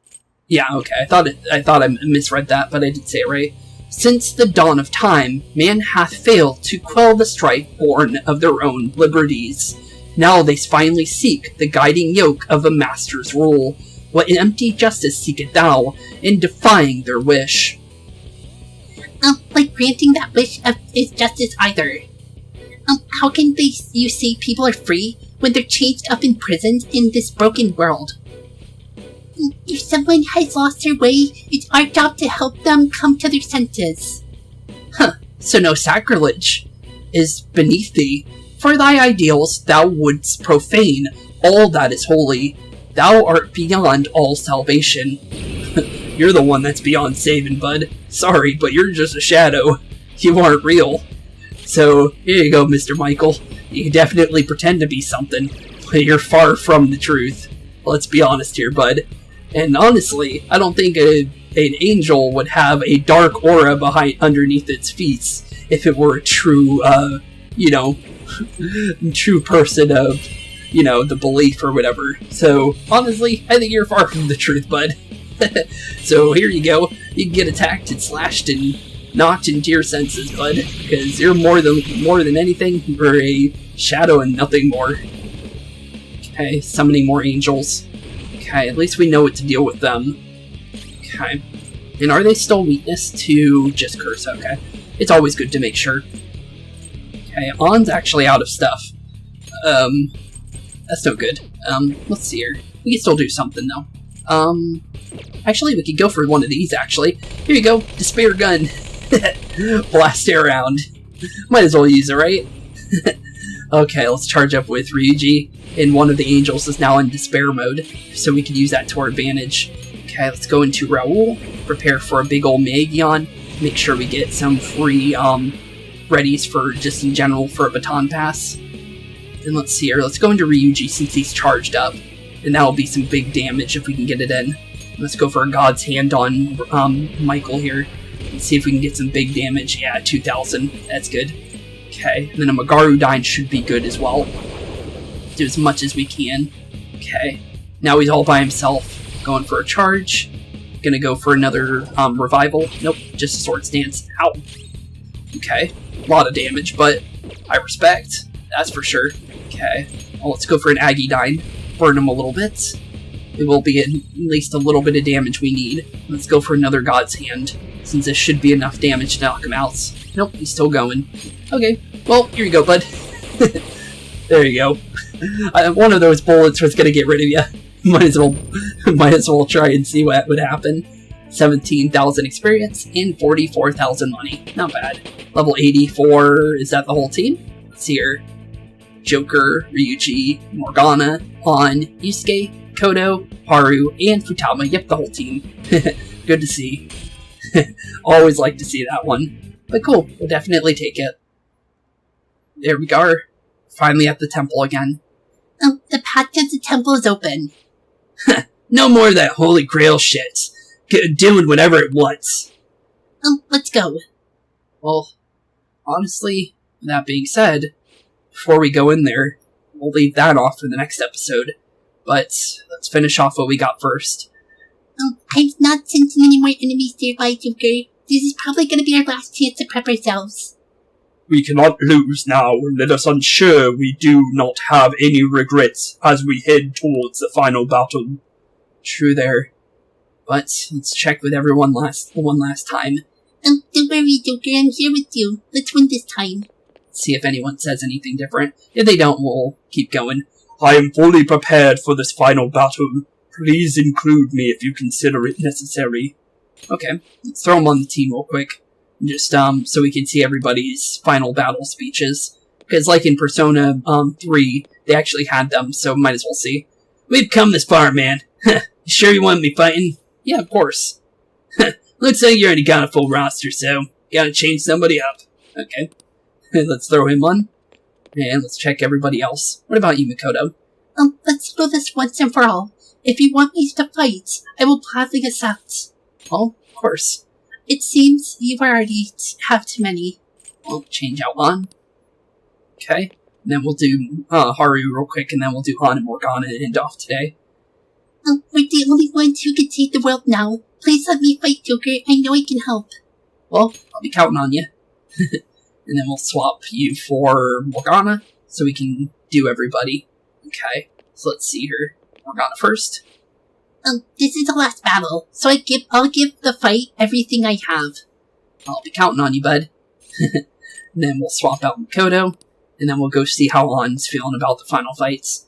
Yeah, okay, I thought I misread that, but I did say it right. Since the dawn of time, man hath failed to quell the strife born of their own liberties. Now they finally seek the guiding yoke of a master's rule. What empty justice seeketh thou in defying their wish? Like granting that wish is justice either. How can you say people are free when they're chained up in prisons in this broken world? If someone has lost their way, it's our job to help them come to their senses. So no sacrilege is beneath thee. For thy ideals thou wouldst profane all that is holy. Thou art beyond all salvation. You're the one that's beyond saving, bud. Sorry, but you're just a shadow. You aren't real. So, here you go, Mr. Michael. You can definitely pretend to be something, but you're far from the truth. Let's be honest here, bud. And honestly, I don't think an angel would have a dark aura underneath its feet if it were a true, true person of, the belief or whatever. So, honestly, I think you're far from the truth, bud. So, here you go. You can get attacked and slashed and knocked into your senses, bud. Because you're more than anything, you're a shadow and nothing more. Okay, summoning more angels. Okay, at least we know what to deal with them. Okay. And are they still weakness to just curse? Okay. It's always good to make sure. Okay, On's actually out of stuff. That's no good. Let's see here. We can still do something, though. Actually, we could go for one of these, actually. Here you go. Despair gun. Blast it around. Might as well use it, right? Okay, let's charge up with Ryuji. And one of the angels is now in despair mode, so we can use that to our advantage. Okay, let's go into Raoul. Prepare for a big old Magion. Make sure we get some free, readies for, just in general, for a baton pass. And let's see here. Let's go into Ryuji since he's charged up. And that'll be some big damage if we can get it in. Let's go for a God's Hand on Michael here. Let's see if we can get some big damage. Yeah, 2,000. That's good. Okay, and then a Magarudyne should be good as well. Do as much as we can. Okay, now he's all by himself. Going for a charge. Gonna go for another revival. Nope, just a sword stance. Ow. Okay, a lot of damage, but I respect. That's for sure. Okay, well, let's go for an Agidyne. Burn him a little bit. It will be at least a little bit of damage we need. Let's go for another God's Hand, since this should be enough damage to knock him out. Nope, he's still going. Okay, well, here you go, bud. There you go. One of those bullets was gonna get rid of you. Might as well try and see what would happen. 17,000 experience and 44,000 money. Not bad. Level 84. Is that the whole team? Let's see here. Joker, Ryuji, Morgana, On, Yusuke, Kodo, Haru, and Futaba. Yep, the whole team. Good to see. Always like to see that one. But cool, we'll definitely take it. There we go. Finally at the temple again. The path to the temple is open. No more of that holy grail shit. Doing whatever it wants. Let's go. Well, honestly, that being said, before we go in there, we'll leave that off for the next episode. But let's finish off what we got first. I'm not sensing any more enemies nearby, Joker. This is probably going to be our last chance to prep ourselves. We cannot lose now, and let us ensure we do not have any regrets as we head towards the final battle. True there. But let's check with everyone one last time. Don't worry, Joker, I'm here with you. Let's win this time. See if anyone says anything different. If they don't, we'll keep going. I am fully prepared for this final battle. Please include me if you consider it necessary. Okay, let's throw them on the team real quick. Just, so we can see everybody's final battle speeches. Because, like in Persona 3, they actually had them, so might as well see. We've come this far, man. You sure you want me fighting? Yeah, of course. Looks like you already got a full roster, so gotta change somebody up. Okay. Let's throw him on. And let's check everybody else. What about you, Makoto? Let's do this once and for all. If you want me to fight, I will gladly accept. Oh, of course. It seems you already have too many. We'll change out on. Okay. And then we'll do Haru real quick, and then we'll do Han and Morgana and end off today. We're the only ones who can save the world now. Please let me fight Joker. I know I can help. Well, I'll be counting on you. And then we'll swap you for Morgana, so we can do everybody. Okay. So let's see here. Morgana first. This is the last battle, so I'll give the fight everything I have. I'll be counting on you, bud. And then we'll swap out Makoto, and then we'll go see how Han's feeling about the final fights.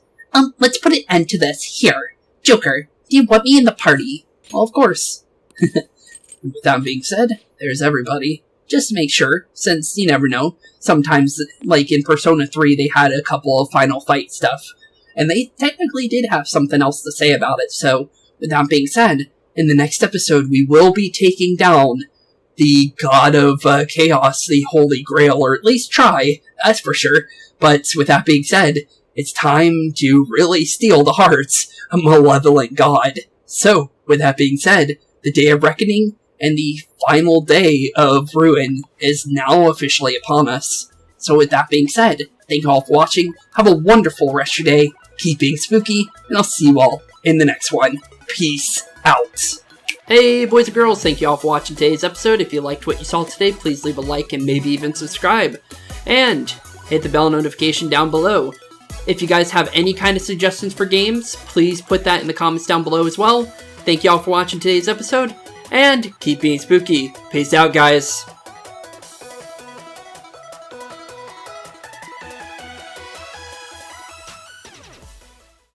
Let's put an end to this. Here, Joker, do you want me in the party? Well, of course. With that being said, there's everybody. Just to make sure, since you never know, sometimes, like in Persona 3, they had a couple of final fight stuff, and they technically did have something else to say about it, so with that being said, in the next episode, we will be taking down the god of chaos, the Holy Grail, or at least try, that's for sure. But with that being said, it's time to really steal the hearts of a malevolent god. So, with that being said, the Day of Reckoning and the final day of ruin is now officially upon us. So with that being said, thank you all for watching, have a wonderful rest of your day, keep being spooky, and I'll see you all in the next one. Peace out. Hey boys and girls, thank you all for watching today's episode. If you liked what you saw today, please leave a like and maybe even subscribe. And hit the bell notification down below. If you guys have any kind of suggestions for games, please put that in the comments down below as well. Thank you all for watching today's episode, and keep being spooky. Peace out, guys.